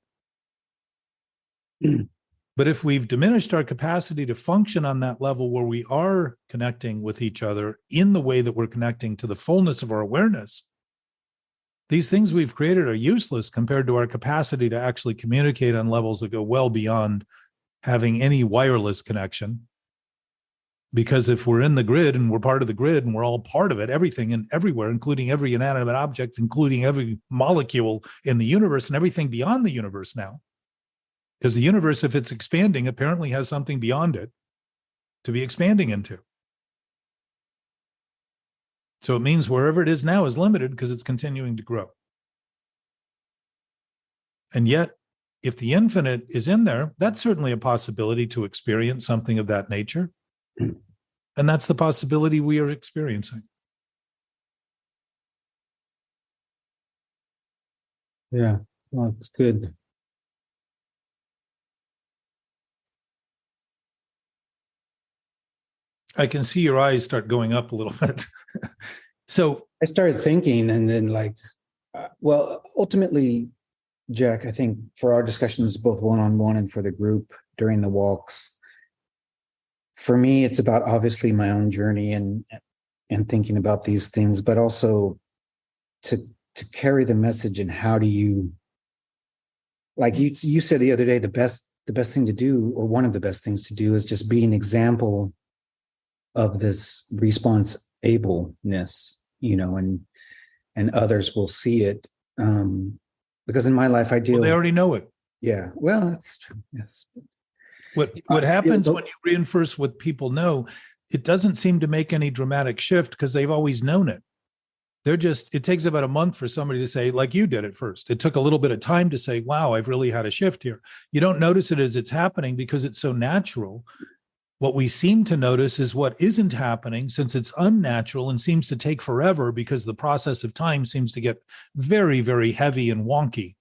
But if we've diminished our capacity to function on that level where we are connecting with each other in the way that we're connecting to the fullness of our awareness, these things we've created are useless compared to our capacity to actually communicate on levels that go well beyond having any wireless connection. Because if we're in the grid and we're part of the grid and we're all part of it, everything and everywhere, including every inanimate object, including every molecule in the universe and everything beyond the universe now, because the universe, if it's expanding, apparently has something beyond it to be expanding into. So it means wherever it is now is limited because it's continuing to grow. And yet, if the infinite is in there, that's certainly a possibility to experience something of that nature. And that's the possibility we are experiencing. Yeah, well, it's good. I can see your eyes start going up a little bit. So I started thinking, and then well, ultimately, Jack, I think for our discussions, both one-on-one and for the group during the walks, for me, it's about obviously my own journey and thinking about these things, but also to carry the message. And how do you, like you said the other day, the best thing to do, or one of the best things to do, is just be an example of this response ableness, and others will see it. Because in my life, I deal. Well, they already know it. Yeah, well, that's true. Yes. What happens when you reinforce what people know, it doesn't seem to make any dramatic shift because they've always known it. It takes about a month for somebody to say, like you did at first. It took a little bit of time to say, wow, I've really had a shift here. You don't notice it as it's happening because it's so natural. What we seem to notice is what isn't happening, since it's unnatural and seems to take forever because the process of time seems to get very, very heavy and wonky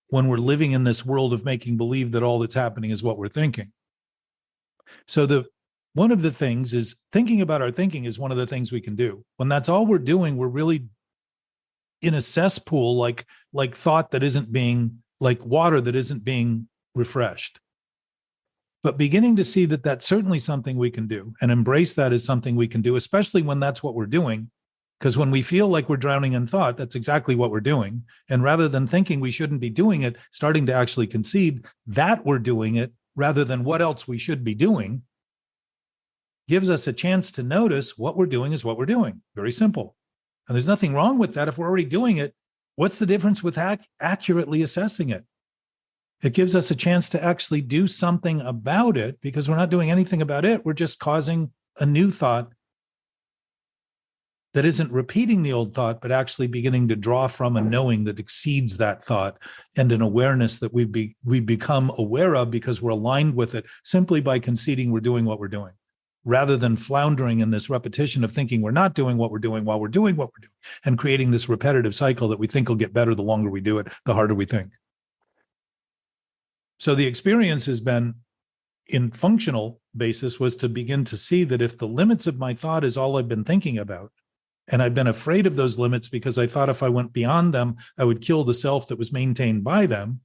when we're living in this world of making believe that all that's happening is what we're thinking. So one of the things is thinking about our thinking is one of the things we can do. When that's all we're doing, we're really in a cesspool, like thought that isn't being, like water that isn't being refreshed. But beginning to see that that's certainly something we can do and embrace that as something we can do, especially when that's what we're doing. Because when we feel like we're drowning in thought, that's exactly what we're doing. And rather than thinking we shouldn't be doing it, starting to actually concede that we're doing it rather than what else we should be doing, gives us a chance to notice what we're doing is what we're doing. Very simple. And there's nothing wrong with that. If we're already doing it, what's the difference with accurately assessing it? It gives us a chance to actually do something about it, because we're not doing anything about it. We're just causing a new thought that isn't repeating the old thought, but actually beginning to draw from a knowing that exceeds that thought, and an awareness that we become aware of because we're aligned with it simply by conceding we're doing what we're doing, rather than floundering in this repetition of thinking we're not doing what we're doing while we're doing what we're doing, and creating this repetitive cycle that we think will get better the longer we do it, the harder we think. So the experience has been, in functional basis, was to begin to see that if the limits of my thought is all I've been thinking about, and I've been afraid of those limits because I thought if I went beyond them, I would kill the self that was maintained by them,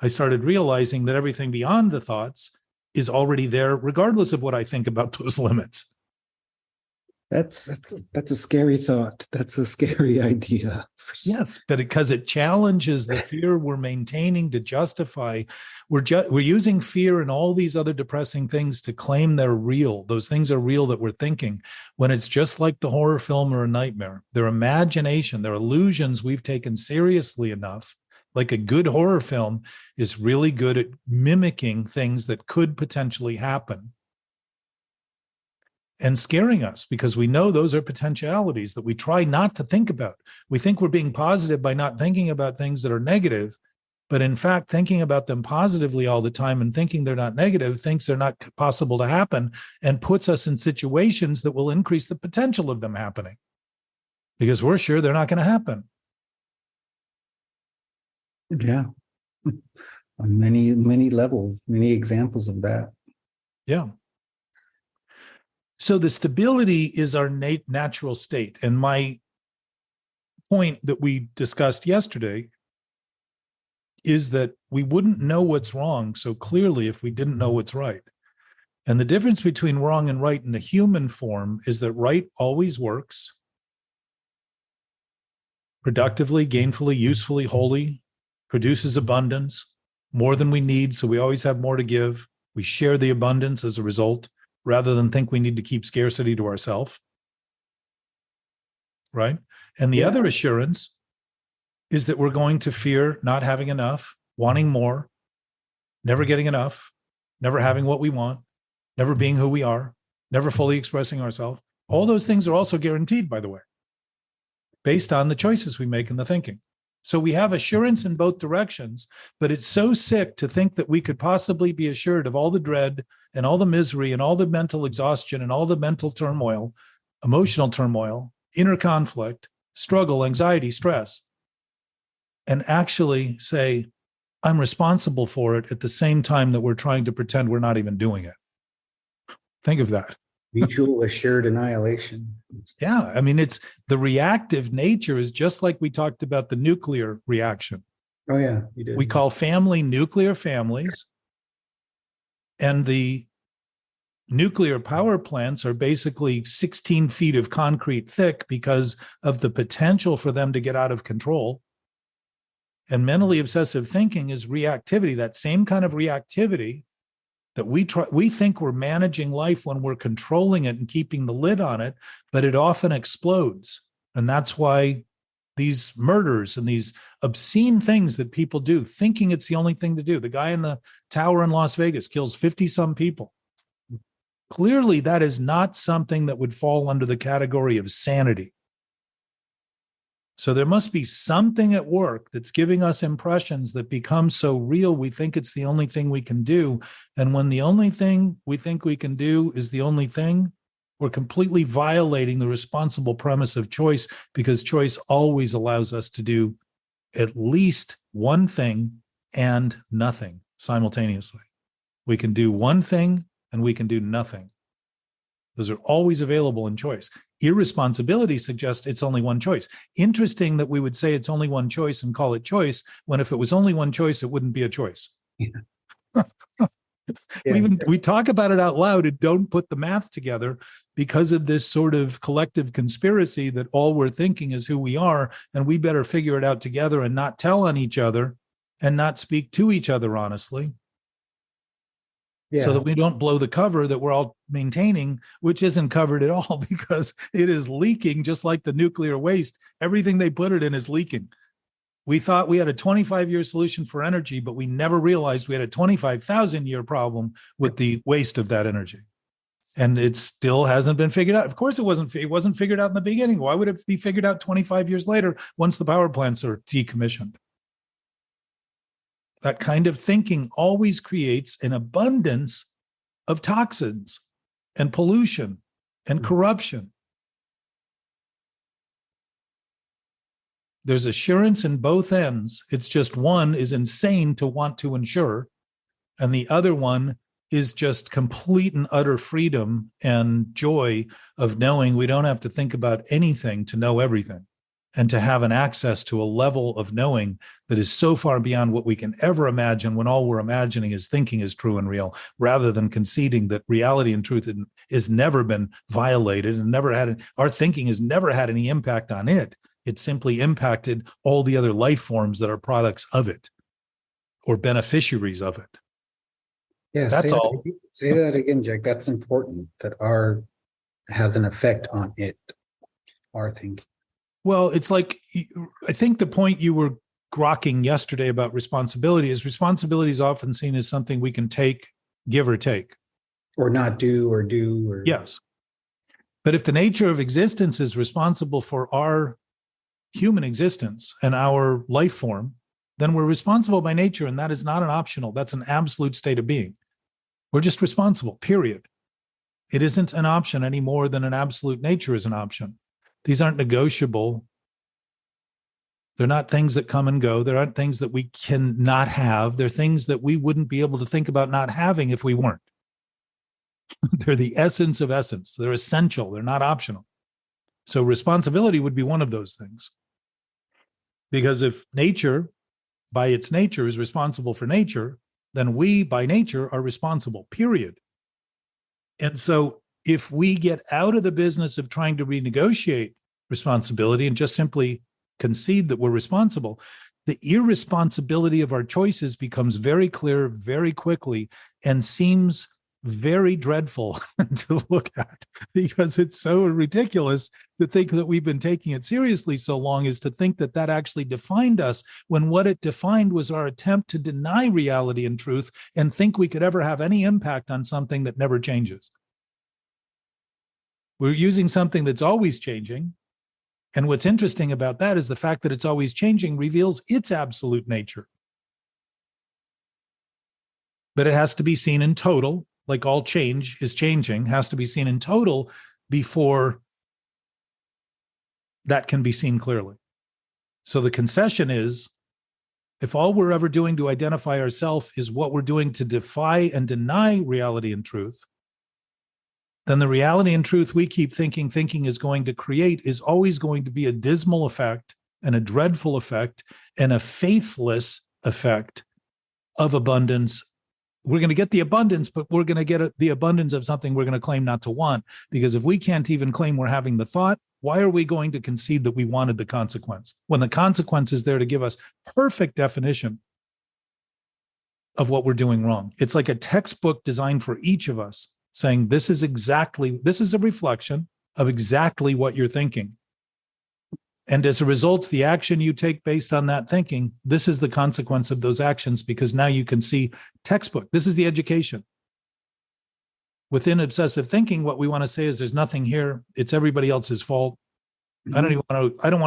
I started realizing that everything beyond the thoughts is already there, regardless of what I think about those limits. That's a scary thought. That's a scary idea. Yes, but because it challenges the fear we're maintaining to justify. We're using fear and all these other depressing things to claim they're real. Those things are real that we're thinking, when it's just like the horror film or a nightmare. They're imagination. They're illusions we've taken seriously enough. Like a good horror film is really good at mimicking things that could potentially happen and scaring us, because we know those are potentialities that we try not to think about. We think we're being positive by not thinking about things that are negative, but in fact, thinking about them positively all the time and thinking they're not negative, thinks they're not possible to happen, and puts us in situations that will increase the potential of them happening, because we're sure they're not going to happen. Yeah. On many levels, many examples of that. Yeah. So the stability is our natural state. And my point that we discussed yesterday is that we wouldn't know what's wrong so clearly if we didn't know what's right. And the difference between wrong and right in the human form is that right always works productively, gainfully, usefully, wholly, produces abundance, more than we need, so we always have more to give. We share the abundance as a result, rather than think we need to keep scarcity to ourselves. Right? And the other assurance is that we're going to fear not having enough, wanting more, never getting enough, never having what we want, never being who we are, never fully expressing ourselves. All those things are also guaranteed, by the way, based on the choices we make and the thinking. So we have assurance in both directions, but it's so sick to think that we could possibly be assured of all the dread and all the misery and all the mental exhaustion and all the mental turmoil, emotional turmoil, inner conflict, struggle, anxiety, stress, and actually say, I'm responsible for it at the same time that we're trying to pretend we're not even doing it. Think of that. Mutual assured annihilation. Yeah. I mean, it's the reactive nature is just like we talked about the nuclear reaction. Oh, yeah, you did. We call family nuclear families. And the nuclear power plants are basically 16 feet of concrete thick because of the potential for them to get out of control. And mentally obsessive thinking is reactivity, that same kind of reactivity that we think we're managing life when we're controlling it and keeping the lid on it, but it often explodes. And that's why these murders and these obscene things that people do, thinking it's the only thing to do. The guy in the tower in Las Vegas kills 50 some people. Clearly, that is not something that would fall under the category of sanity. So there must be something at work that's giving us impressions that become so real, we think it's the only thing we can do. And when the only thing we think we can do is the only thing, we're completely violating the responsible premise of choice, because choice always allows us to do at least one thing and nothing simultaneously. We can do one thing and we can do nothing. Those are always available in choice. Irresponsibility suggests it's only one choice. Interesting that we would say it's only one choice and call it choice, when if it was only one choice, it wouldn't be a choice. Yeah. We talk about it out loud and don't put the math together because of this sort of collective conspiracy that all we're thinking is who we are, and we better figure it out together and not tell on each other and not speak to each other honestly. Yeah. So that we don't blow the cover that we're all maintaining, which isn't covered at all because it is leaking just like the nuclear waste. Everything they put it in is leaking. We thought we had a 25-year solution for energy, but we never realized we had a 25,000-year problem with the waste of that energy. And it still hasn't been figured out. Of course, it wasn't figured out in the beginning. Why would it be figured out 25 years later once the power plants are decommissioned? That kind of thinking always creates an abundance of toxins and pollution and corruption. There's assurance in both ends. It's just one is insane to want to insure, and the other one is just complete and utter freedom and joy of knowing we don't have to think about anything to know everything, and to have an access to a level of knowing that is so far beyond what we can ever imagine, when all we're imagining is thinking is true and real, rather than conceding that reality and truth has never been violated and our thinking has never had any impact on it. It simply impacted all the other life forms that are products of it or beneficiaries of it. Yeah, that's all. Say that again, Jack. That's important, that our has an effect on it, our thinking. Well, it's like, I think the point you were grokking yesterday about responsibility is often seen as something we can take, give or take. Or not do, or do. Or... Yes. But if the nature of existence is responsible for our human existence and our life form, then we're responsible by nature, and that is not an optional. That's an absolute state of being. We're just responsible, period. It isn't an option any more than an absolute nature is an option. These aren't negotiable. They're not things that come and go. There aren't things that we can not have. They're things that we wouldn't be able to think about not having if we weren't. They're the essence of essence. They're essential. They're not optional. So responsibility would be one of those things. Because if nature by its nature is responsible for nature, then we by nature are responsible, period. And so if we get out of the business of trying to renegotiate responsibility and just simply concede that we're responsible, the irresponsibility of our choices becomes very clear very quickly and seems very dreadful to look at, because it's so ridiculous to think that we've been taking it seriously so long, is to think that that actually defined us, when what it defined was our attempt to deny reality and truth and think we could ever have any impact on something that never changes. We're using something that's always changing. And what's interesting about that is the fact that it's always changing reveals its absolute nature. But it has to be seen in total, like all change is changing, has to be seen in total before that can be seen clearly. So the concession is, if all we're ever doing to identify ourselves is what we're doing to defy and deny reality and truth, then the reality and truth we keep thinking is going to create is always going to be a dismal effect and a dreadful effect and a faithless effect of abundance. We're going to get the abundance, but we're going to get the abundance of something we're going to claim not to want. Because if we can't even claim we're having the thought, why are we going to concede that we wanted the consequence, when the consequence is there to give us perfect definition of what we're doing wrong? It's like a textbook designed for each of us, saying this is a reflection of exactly what you're thinking. And as a result, the action you take based on that thinking, this is the consequence of those actions, because now you can see textbook. This is the education. Within obsessive thinking, what we want to say is there's nothing here. It's everybody else's fault. It's going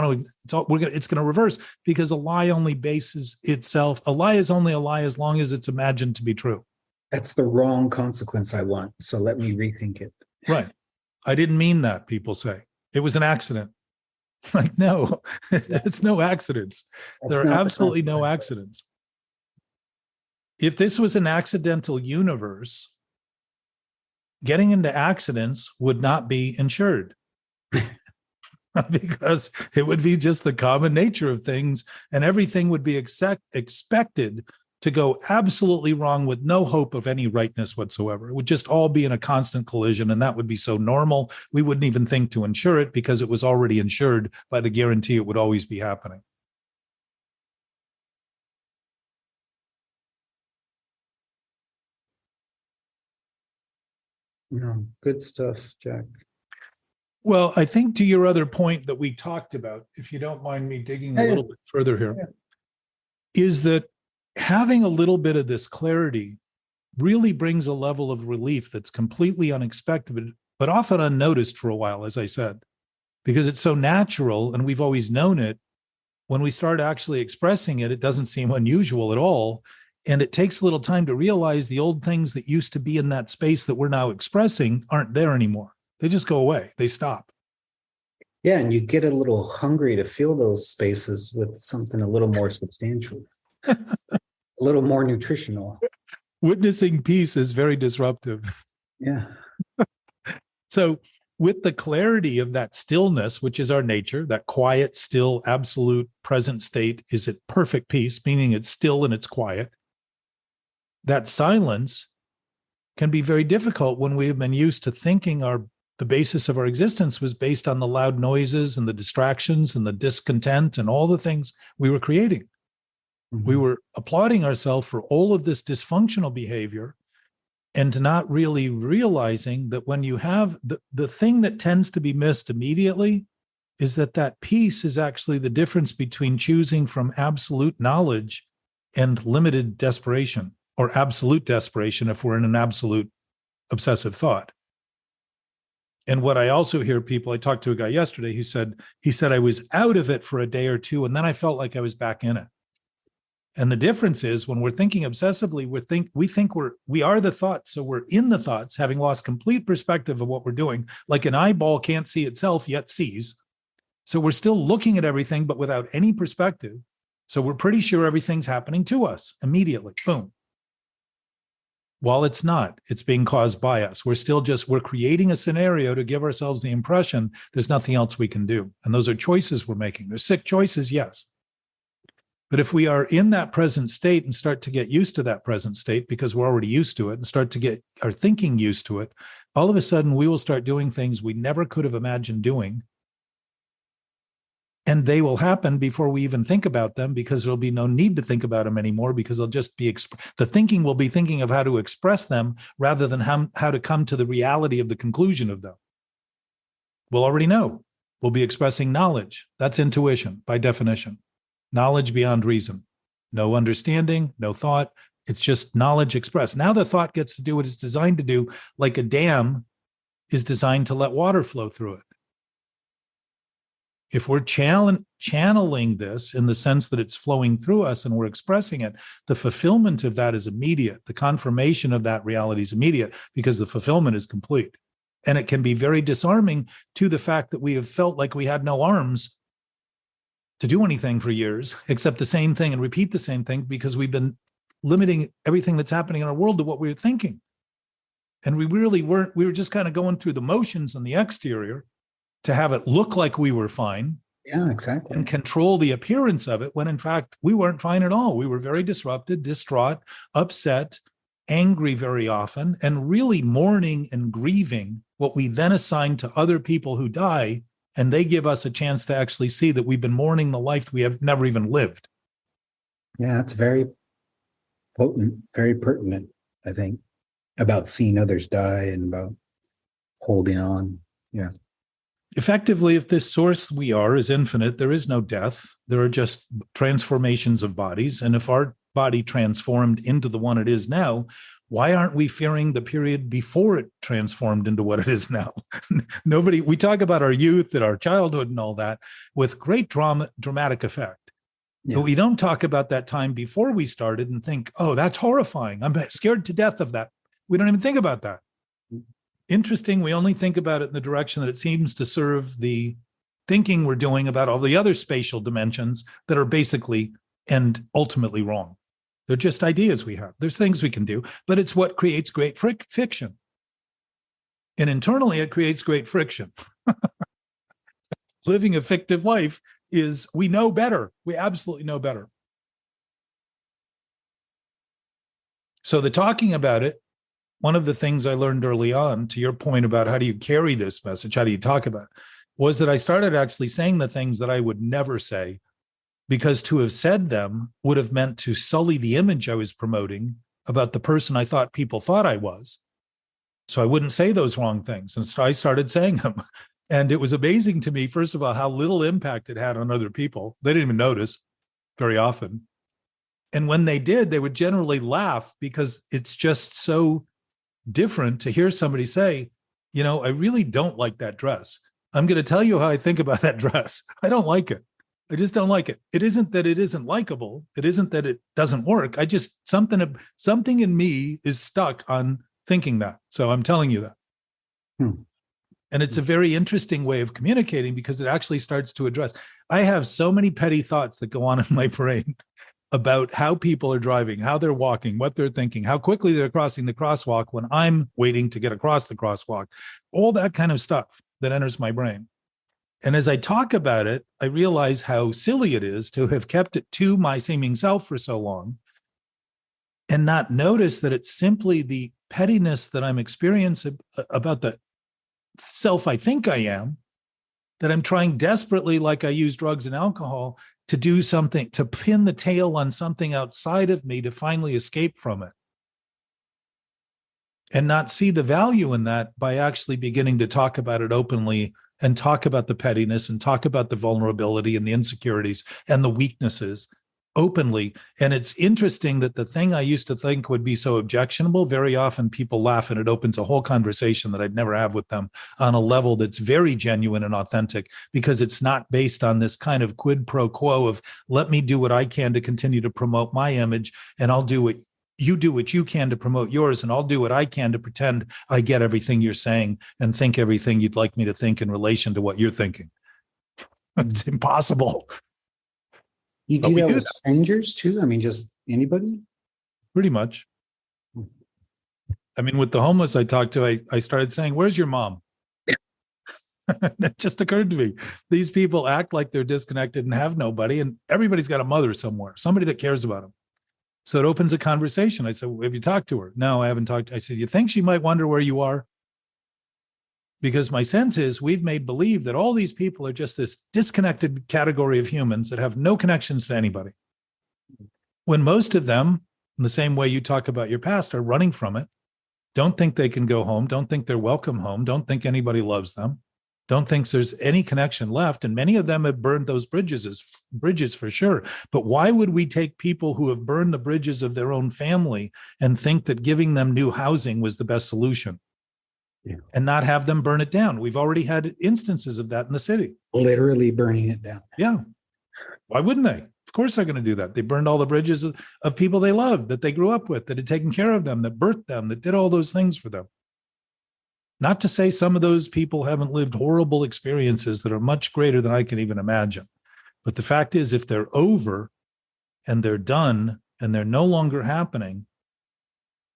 to reverse, because a lie only bases itself. A lie is only a lie as long as it's imagined to be true. That's the wrong consequence I want. So let me rethink it. Right. I didn't mean that, people say. It was an accident. Like, no, it's no accidents. There are absolutely no accidents. If this was an accidental universe, getting into accidents would not be insured. Because it would be just the common nature of things, and everything would be expected to go absolutely wrong with no hope of any rightness whatsoever. It would just all be in a constant collision, and that would be so normal, we wouldn't even think to insure it, because it was already insured by the guarantee it would always be happening. No, good stuff, Jack. Well, I think to your other point that we talked about, if you don't mind me digging a little bit further here, is that having a little bit of this clarity really brings a level of relief that's completely unexpected, but often unnoticed for a while, as I said, because it's so natural and we've always known it. When we start actually expressing it, it doesn't seem unusual at all. And it takes a little time to realize the old things that used to be in that space that we're now expressing aren't there anymore. They just go away. They stop. Yeah, and you get a little hungry to fill those spaces with something a little more substantial. A little more nutritional. Witnessing peace is very disruptive. Yeah. So with the clarity of that stillness, which is our nature, that quiet, still, absolute present state is at perfect peace, meaning it's still and it's quiet. That silence can be very difficult when we have been used to thinking the basis of our existence was based on the loud noises and the distractions and the discontent and all the things we were creating. We were applauding ourselves for all of this dysfunctional behavior, and not really realizing that when you have the thing that tends to be missed immediately is that peace is actually the difference between choosing from absolute knowledge and limited desperation, or absolute desperation if we're in an absolute obsessive thought. And what I also hear I talked to a guy yesterday who said, I was out of it for a day or two, and then I felt like I was back in it. And the difference is, when we're thinking obsessively, we are the thoughts. So we're in the thoughts, having lost complete perspective of what we're doing, like an eyeball can't see itself yet sees. So we're still looking at everything, but without any perspective. So we're pretty sure everything's happening to us immediately. Boom. While it's not, it's being caused by us. We're creating a scenario to give ourselves the impression there's nothing else we can do. And those are choices we're making. They're sick choices, yes. But if we are in that present state and start to get used to that present state because we're already used to it and start to get our thinking used to it, all of a sudden we will start doing things we never could have imagined doing. And they will happen before we even think about them because there'll be no need to think about them anymore because they'll just be, the thinking will be thinking of how to express them rather than how to come to the reality of the conclusion of them. We'll already know. We'll be expressing knowledge. That's intuition by definition. Knowledge beyond reason. No understanding, no thought. It's just knowledge expressed. Now the thought gets to do what it's designed to do, like a dam is designed to let water flow through it. If we're channeling this in the sense that it's flowing through us and we're expressing it, the fulfillment of that is immediate. The confirmation of that reality is immediate because the fulfillment is complete. And it can be very disarming to the fact that we have felt like we had no arms to do anything for years, except the same thing and repeat the same thing because we've been limiting everything that's happening in our world to what we were thinking. And we really weren't, we were just kind of going through the motions on the exterior to have it look like we were fine. Yeah, exactly. And control the appearance of it when in fact we weren't fine at all. We were very disrupted, distraught, upset, angry very often, and really mourning and grieving what we then assign to other people who die. And they give us a chance to actually see that we've been mourning the life we have never even lived. Yeah, it's very potent, very pertinent, I think, about seeing others die and about holding on. Yeah. Effectively, if this source we are is infinite, there is no death. There are just transformations of bodies. And if our body transformed into the one it is now, why aren't we fearing the period before it transformed into what it is now? Nobody, we talk about our youth and our childhood and all that with great dramatic effect. Yeah. But we don't talk about that time before we started and think, oh, that's horrifying. I'm scared to death of that. We don't even think about that. Interesting, we only think about it in the direction that it seems to serve the thinking we're doing about all the other spatial dimensions that are basically and ultimately wrong. They're just ideas we have. There's things we can do, but it's what creates great fiction. And internally, it creates great friction. Living a fictive life is, we know better. We absolutely know better. So the talking about it, one of the things I learned early on, to your point about how do you carry this message, how do you talk about it, was that I started actually saying the things that I would never say, because to have said them would have meant to sully the image I was promoting about the person I thought people thought I was. So I wouldn't say those wrong things. And so I started saying them. And it was amazing to me, first of all, how little impact it had on other people. They didn't even notice very often. And when they did, they would generally laugh because it's just so different to hear somebody say, you know, I really don't like that dress. I'm going to tell you how I think about that dress. I don't like it. I just don't like it. It isn't that it isn't likable. It isn't that it doesn't work. I just, something in me is stuck on thinking that. So I'm telling you that. And it's a very interesting way of communicating because it actually starts to address. I have so many petty thoughts that go on in my brain about how people are driving, how they're walking, what they're thinking, how quickly they're crossing the crosswalk when I'm waiting to get across the crosswalk, all that kind of stuff that enters my brain. And as I talk about it, I realize how silly it is to have kept it to my seeming self for so long and not notice that it's simply the pettiness that I'm experiencing about the self I think I am, that I'm trying desperately, like I use drugs and alcohol, to do something, to pin the tail on something outside of me to finally escape from it. And not see the value in that by actually beginning to talk about it openly and talk about the pettiness and talk about the vulnerability and the insecurities and the weaknesses openly. And it's interesting that the thing I used to think would be so objectionable, very often people laugh and it opens a whole conversation that I'd never have with them on a level that's very genuine and authentic, because it's not based on this kind of quid pro quo of let me do what I can to continue to promote my image and I'll do what you do what you can to promote yours, and I'll do what I can to pretend I get everything you're saying and think everything you'd like me to think in relation to what you're thinking. It's impossible. You do that with strangers too? I mean, just anybody? Pretty much. I mean, with the homeless I talked to, I started saying, where's your mom? It just occurred to me. These people act like they're disconnected and have nobody, and everybody's got a mother somewhere, somebody that cares about them. So it opens a conversation. I said, well, have you talked to her? No, I haven't talked. I said, you think she might wonder where you are? Because my sense is we've made believe that all these people are just this disconnected category of humans that have no connections to anybody. When most of them, in the same way you talk about your past, are running from it, don't think they can go home, don't think they're welcome home, don't think anybody loves them, don't think there's any connection left. And many of them have burned those bridges for sure. But why would we take people who have burned the bridges of their own family and think that giving them new housing was the best solution? Yeah. And not have them burn it down? We've already had instances of that in the city. Literally burning it down. Yeah. Why wouldn't they? Of course they're going to do that. They burned all the bridges of people they loved, that they grew up with, that had taken care of them, that birthed them, that did all those things for them. Not to say some of those people haven't lived horrible experiences that are much greater than I can even imagine. But the fact is, if they're over and they're done and they're no longer happening,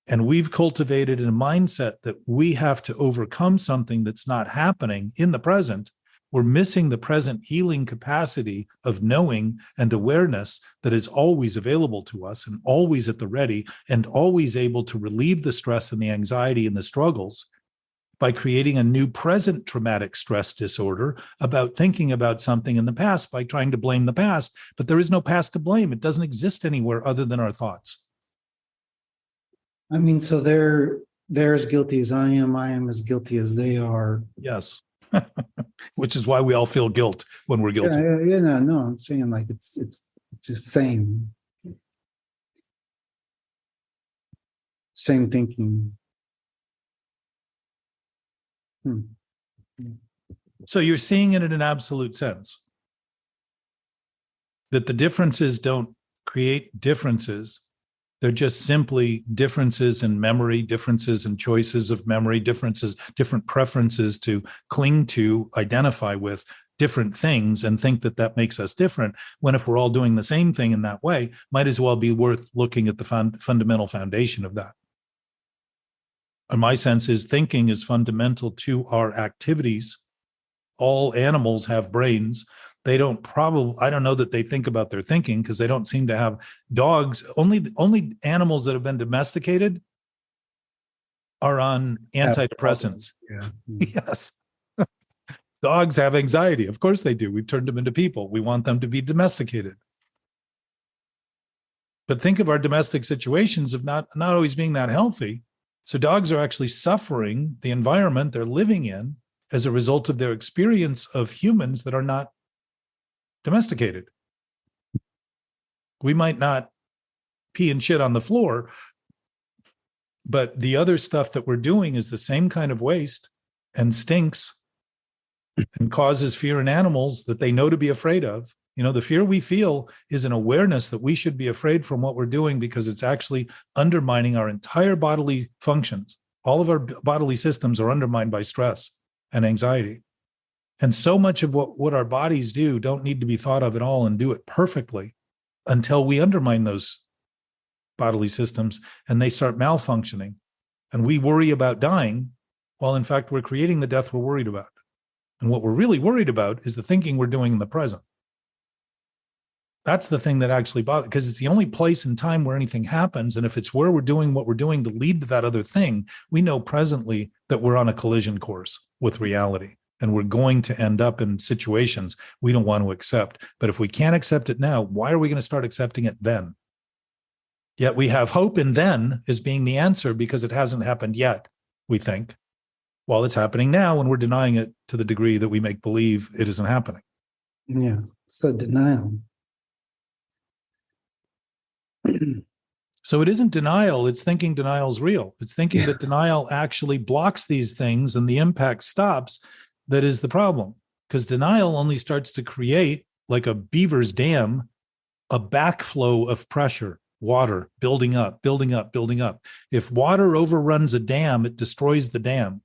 and we've cultivated a mindset that we have to overcome something that's not happening in the present, we're missing the present healing capacity of knowing and awareness that is always available to us and always at the ready and always able to relieve the stress and the anxiety and the struggles by creating a new present traumatic stress disorder about thinking about something in the past by trying to blame the past. But there is no past to blame. It doesn't exist anywhere other than our thoughts. I mean, so they're as guilty as I am as guilty as they are. Yes. Which is why we all feel guilt when we're guilty. No, I'm saying like it's just same thinking. So you're seeing it in an absolute sense, that the differences don't create differences. They're just simply differences in memory, differences in choices of memory, different preferences to cling to, identify with different things and think that that makes us different, when if we're all doing the same thing in that way, might as well be worth looking at the fundamental foundation of that. And my sense is thinking is fundamental to our activities. All animals have brains. They don't I don't know that they think about their thinking because they don't seem to have dogs. Only animals that have been domesticated are on antidepressants. Yeah. Yes. Dogs have anxiety. Of course they do. We've turned them into people. We want them to be domesticated. But think of our domestic situations of not always being that healthy. So dogs are actually suffering the environment they're living in as a result of their experience of humans that are not domesticated. We might not pee and shit on the floor, but the other stuff that we're doing is the same kind of waste and stinks and causes fear in animals that they know to be afraid of. You know, the fear we feel is an awareness that we should be afraid from what we're doing because it's actually undermining our entire bodily functions. All of our bodily systems are undermined by stress and anxiety. And so much of what our bodies do don't need to be thought of at all and do it perfectly until we undermine those bodily systems and they start malfunctioning. And we worry about dying while in fact we're creating the death we're worried about. And what we're really worried about is the thinking we're doing in the present. That's the thing that actually bothers, because it's the only place in time where anything happens. And if it's where we're doing what we're doing to lead to that other thing, we know presently that we're on a collision course with reality. And we're going to end up in situations we don't want to accept. But if we can't accept it now, why are we going to start accepting it then? Yet we have hope in then as being the answer because it hasn't happened yet, we think, while it's happening now and we're denying it to the degree that we make believe it isn't happening. Yeah, it's the denial. So it isn't denial, it's thinking denial's real. It's thinking that denial actually blocks these things and the impact stops. That is the problem, because denial only starts to create, like a beaver's dam, a backflow of pressure, water building up, building up, building up. If water overruns a dam, it destroys the dam.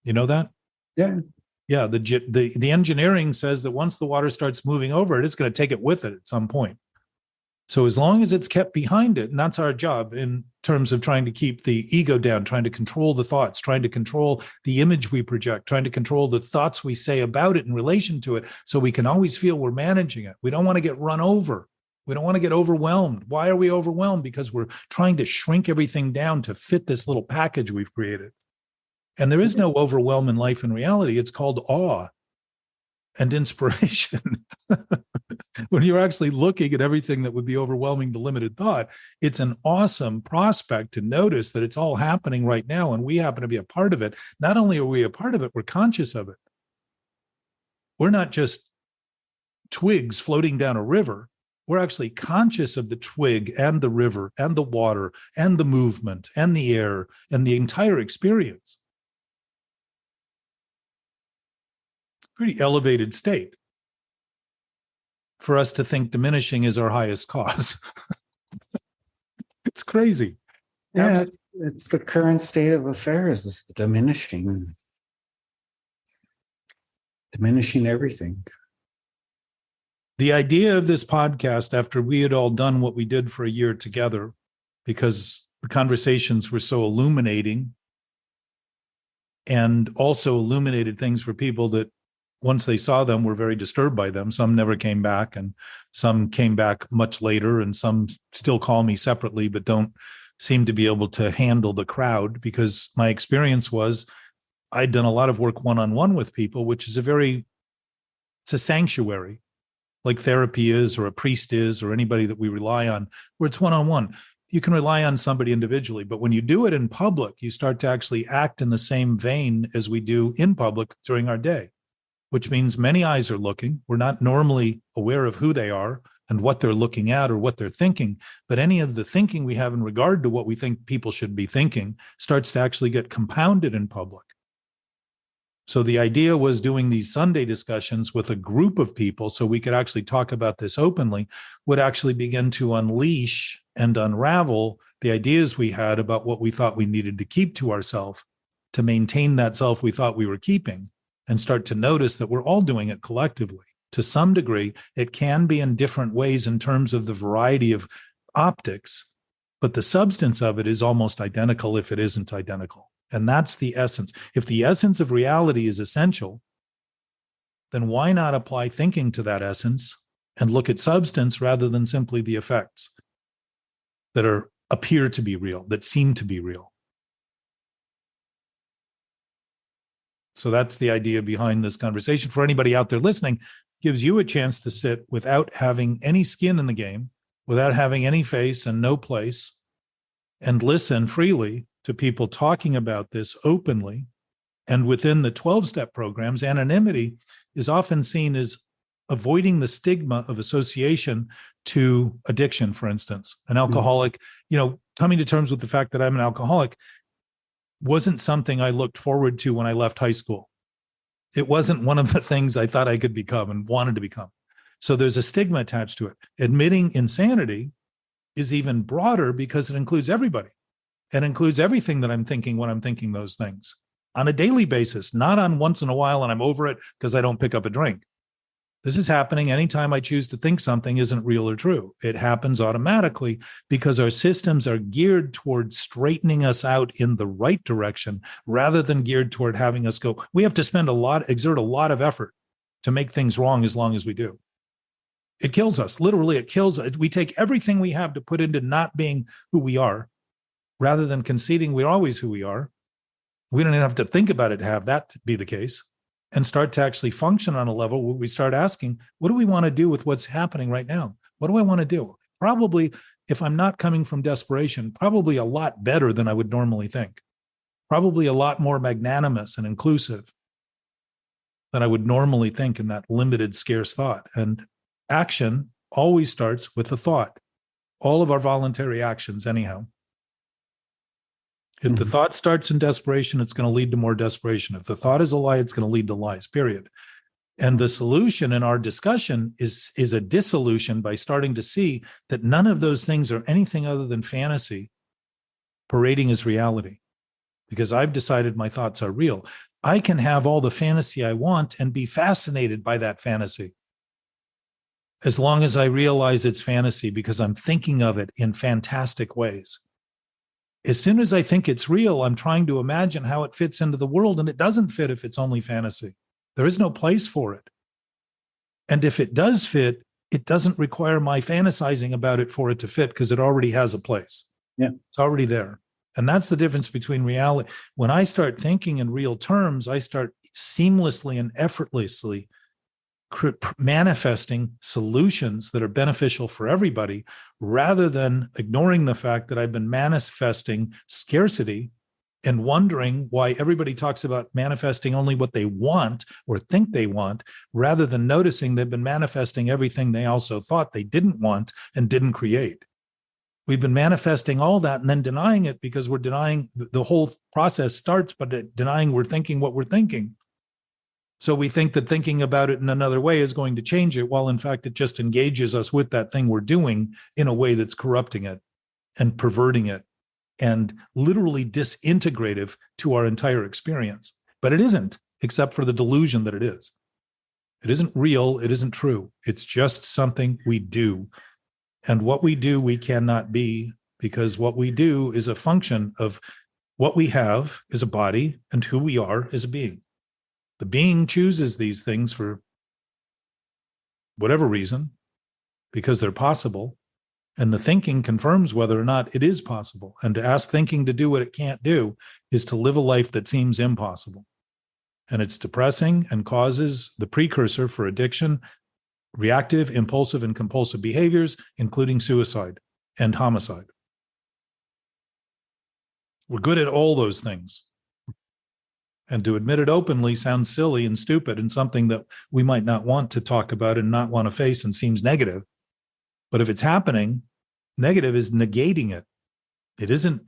You know that? Yeah. Yeah. The engineering says that once the water starts moving over it, it's going to take it with it at some point. So as long as it's kept behind it, and that's our job in terms of trying to keep the ego down, trying to control the thoughts, trying to control the image we project, trying to control the thoughts we say about it in relation to it, so we can always feel we're managing it. We don't want to get run over. We don't want to get overwhelmed. Why are we overwhelmed? Because we're trying to shrink everything down to fit this little package we've created. And there is no overwhelm in life and reality. It's called awe and inspiration. When you're actually looking at everything that would be overwhelming to limited thought, it's an awesome prospect to notice that it's all happening right now, and we happen to be a part of it. Not only are we a part of it, we're conscious of it. We're not just twigs floating down a river. We're actually conscious of the twig and the river and the water and the movement and the air and the entire experience. Pretty elevated state for us to think diminishing is our highest cause. It's crazy. Yeah, it's the current state of affairs, is diminishing everything. The idea of this podcast, after we had all done what we did for a year together, because the conversations were so illuminating and also illuminated things for people that once they saw them were very disturbed by them. Some never came back, and some came back much later, and some still call me separately but don't seem to be able to handle the crowd, because my experience was I'd done a lot of work one-on-one with people, which is it's a sanctuary, like therapy is, or a priest is, or anybody that we rely on, where it's one-on-one. You can rely on somebody individually, but when you do it in public, you start to actually act in the same vein as we do in public during our day, which means many eyes are looking. We're not normally aware of who they are and what they're looking at or what they're thinking, but any of the thinking we have in regard to what we think people should be thinking starts to actually get compounded in public. So the idea was doing these Sunday discussions with a group of people so we could actually talk about this openly, would actually begin to unleash and unravel the ideas we had about what we thought we needed to keep to ourselves to maintain that self we thought we were keeping, and start to notice that we're all doing it collectively. To some degree, it can be in different ways in terms of the variety of optics, but the substance of it is almost identical if it isn't identical. And that's the essence. If the essence of reality is essential, then why not apply thinking to that essence and look at substance rather than simply the effects that appear to be real, that seem to be real? So that's the idea behind this conversation. For anybody out there listening, gives you a chance to sit without having any skin in the game, without having any face and no place, and listen freely to people talking about this openly. And within the 12-step programs, anonymity is often seen as avoiding the stigma of association to addiction, for instance. An alcoholic, coming to terms with the fact that I'm an alcoholic wasn't something I looked forward to when I left high school. It wasn't one of the things I thought I could become and wanted to become. So there's a stigma attached to it. Admitting insanity is even broader because it includes everybody. It includes everything that I'm thinking when I'm thinking those things on a daily basis, not on once in a while and I'm over it because I don't pick up a drink. This is happening anytime I choose to think something isn't real or true. It happens automatically because our systems are geared towards straightening us out in the right direction rather than geared toward having us go. We have to exert a lot of effort to make things wrong as long as we do. It kills us. Literally, it kills us. We take everything we have to put into not being who we are rather than conceding we're always who we are. We don't even have to think about it to have that be the case, and start to actually function on a level where we start asking, what do we want to do with what's happening right now? What do I want to do? Probably, if I'm not coming from desperation, probably a lot better than I would normally think. Probably a lot more magnanimous and inclusive than I would normally think in that limited, scarce thought. And action always starts with a thought. All of our voluntary actions, anyhow. If the thought starts in desperation, it's going to lead to more desperation. If the thought is a lie, it's going to lead to lies, period. And the solution in our discussion is a dissolution by starting to see that none of those things are anything other than fantasy parading as reality. Because I've decided my thoughts are real. I can have all the fantasy I want and be fascinated by that fantasy. as long as I realize it's fantasy because I'm thinking of it in fantastic ways. As soon as I think it's real, I'm trying to imagine how it fits into the world, and it doesn't fit if it's only fantasy. There is no place for it. And if it does fit, it doesn't require my fantasizing about it for it to fit because it already has a place. Yeah. It's already there. And that's the difference between reality. When I start thinking in real terms, I start seamlessly and effortlessly manifesting solutions that are beneficial for everybody, rather than ignoring the fact that I've been manifesting scarcity and wondering why everybody talks about manifesting only what they want or think they want, rather than noticing they've been manifesting everything they also thought they didn't want and didn't create. We've been manifesting all that and then denying it because we're denying the whole process starts, but denying we're thinking what we're thinking. So we think that thinking about it in another way is going to change it, while in fact it just engages us with that thing we're doing in a way that's corrupting it and perverting it and literally disintegrative to our entire experience. But it isn't, except for the delusion that it is. It isn't real. It isn't true. It's just something we do. And what we do, we cannot be, because what we do is a function of what we have is a body and who we are is a being. The being chooses these things for whatever reason, because they're possible. And the thinking confirms whether or not it is possible. And to ask thinking to do what it can't do is to live a life that seems impossible. And it's depressing and causes the precursor for addiction, reactive, impulsive, and compulsive behaviors, including suicide and homicide. We're good at all those things. And to admit it openly sounds silly and stupid and something that we might not want to talk about and not want to face and seems negative. But if it's happening, negative is negating it. It isn't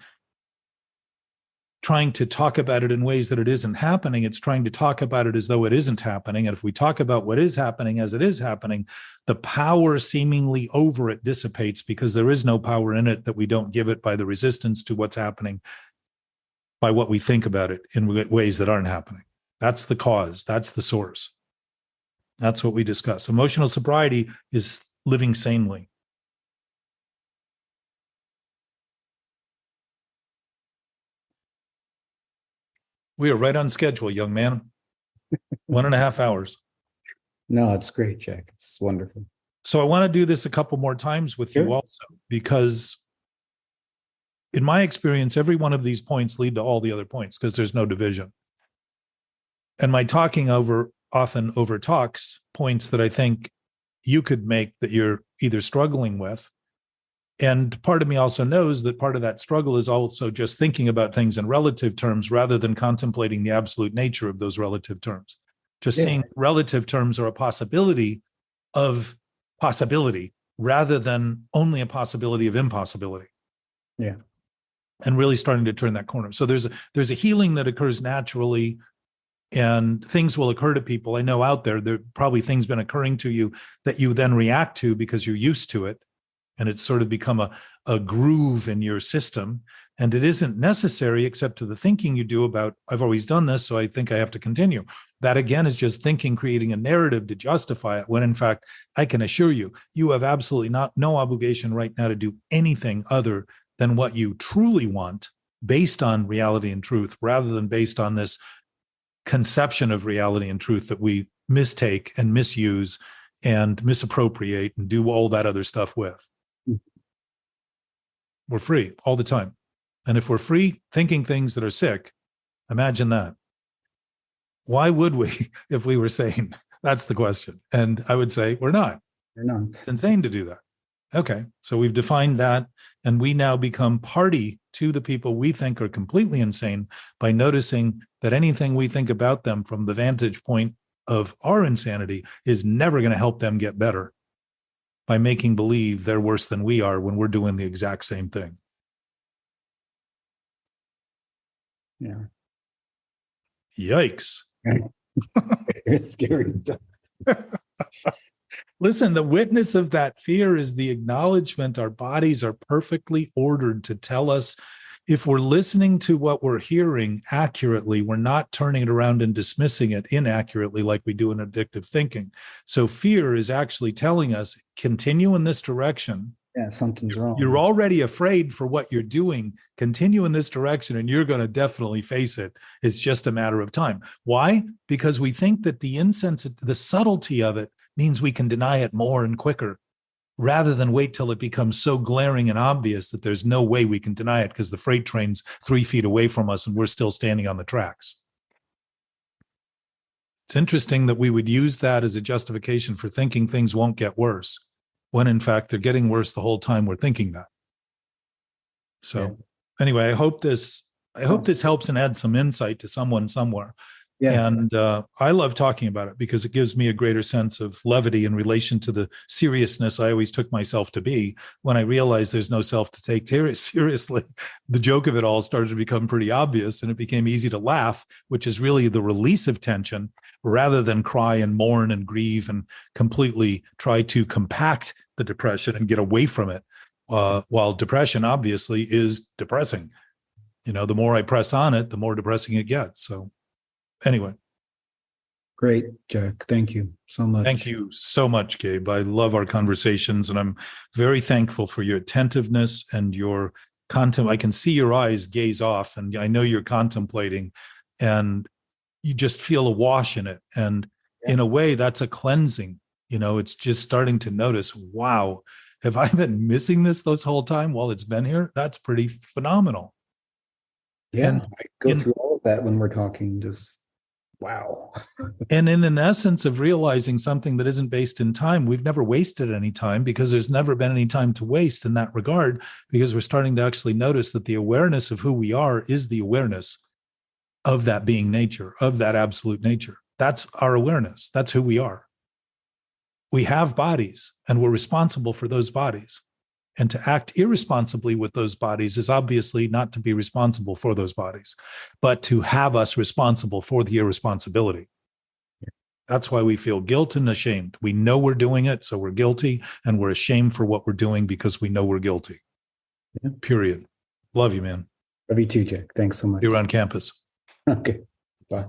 trying to talk about it in ways that it isn't happening. It's trying to talk about it as though it isn't happening. And if we talk about what is happening as it is happening, the power seemingly over it dissipates, because there is no power in it that we don't give it by the resistance to what's happening, by what we think about it in ways that aren't happening. That's the cause. That's the source. That's what we discuss. Emotional sobriety is living sanely. We are right on schedule, young man. 1.5 hours. No, it's great, Jack. It's wonderful. So I want to do this a couple more times with you also, because in my experience, every one of these points lead to all the other points because there's no division. And my talking often over talks points that I think you could make that you're either struggling with. And part of me also knows that part of that struggle is also just thinking about things in relative terms rather than contemplating the absolute nature of those relative terms. Just seeing relative terms are a possibility of possibility rather than only a possibility of impossibility. Yeah. And really starting to turn that corner. So there's a healing that occurs naturally, and things will occur to people. I know out there probably things been occurring to you that you then react to because you're used to it. And it's sort of become a groove in your system. And it isn't necessary except to the thinking you do about, I've always done this, so I think I have to continue. That again is just thinking, creating a narrative to justify it, when in fact, I can assure you, you have absolutely no obligation right now to do anything other than what you truly want based on reality and truth, rather than based on this conception of reality and truth that we mistake and misuse and misappropriate and do all that other stuff with. We're free all the time. And if we're free thinking things that are sick, imagine that. Why would we if we were sane? That's the question. And I would say we're not. You're not. It's insane to do that. Okay, so we've defined that, and we now become party to the people we think are completely insane by noticing that anything we think about them from the vantage point of our insanity is never going to help them get better, by making believe they're worse than we are when we're doing the exact same thing. Yeah. Yikes. It's scary. Listen, the witness of that fear is the acknowledgement our bodies are perfectly ordered to tell us if we're listening to what we're hearing accurately, we're not turning it around and dismissing it inaccurately like we do in addictive thinking. So fear is actually telling us, continue in this direction. Yeah, something's wrong. You're already afraid for what you're doing. Continue in this direction and you're going to definitely face it. It's just a matter of time. Why? Because we think that the subtlety of it means we can deny it more and quicker, rather than wait till it becomes so glaring and obvious that there's no way we can deny it because the freight train's 3 feet away from us and we're still standing on the tracks. It's interesting that we would use that as a justification for thinking things won't get worse, when in fact they're getting worse the whole time we're thinking that. So anyway, I hope this helps and adds some insight to someone somewhere. Yeah. And I love talking about it because it gives me a greater sense of levity in relation to the seriousness I always took myself to be. When I realized there's no self to take seriously, the joke of it all started to become pretty obvious, and it became easy to laugh, which is really the release of tension, rather than cry and mourn and grieve and completely try to compact the depression and get away from it. While depression obviously is depressing. The more I press on it, the more depressing it gets. So anyway. Great, Jack. Thank you so much. Thank you so much, Gabe. I love our conversations, and I'm very thankful for your attentiveness and your content. I can see your eyes gaze off, and I know you're contemplating, and you just feel a wash in it. And in a way, that's a cleansing. It's just starting to notice, wow, have I been missing this whole time while it's been here? That's pretty phenomenal. Yeah, and I go through all of that when we're talking, just wow. And in an essence of realizing something that isn't based in time, we've never wasted any time, because there's never been any time to waste in that regard, because we're starting to actually notice that the awareness of who we are is the awareness of that being nature, of that absolute nature. That's our awareness. That's who we are. We have bodies, and we're responsible for those bodies. And to act irresponsibly with those bodies is obviously not to be responsible for those bodies, but to have us responsible for the irresponsibility. That's why we feel guilt and ashamed. We know we're doing it, so we're guilty, and we're ashamed for what we're doing because we know we're guilty. Yeah. Period. Love you, man. Love you too, Jack. Thanks so much. You're on campus. Okay. Bye.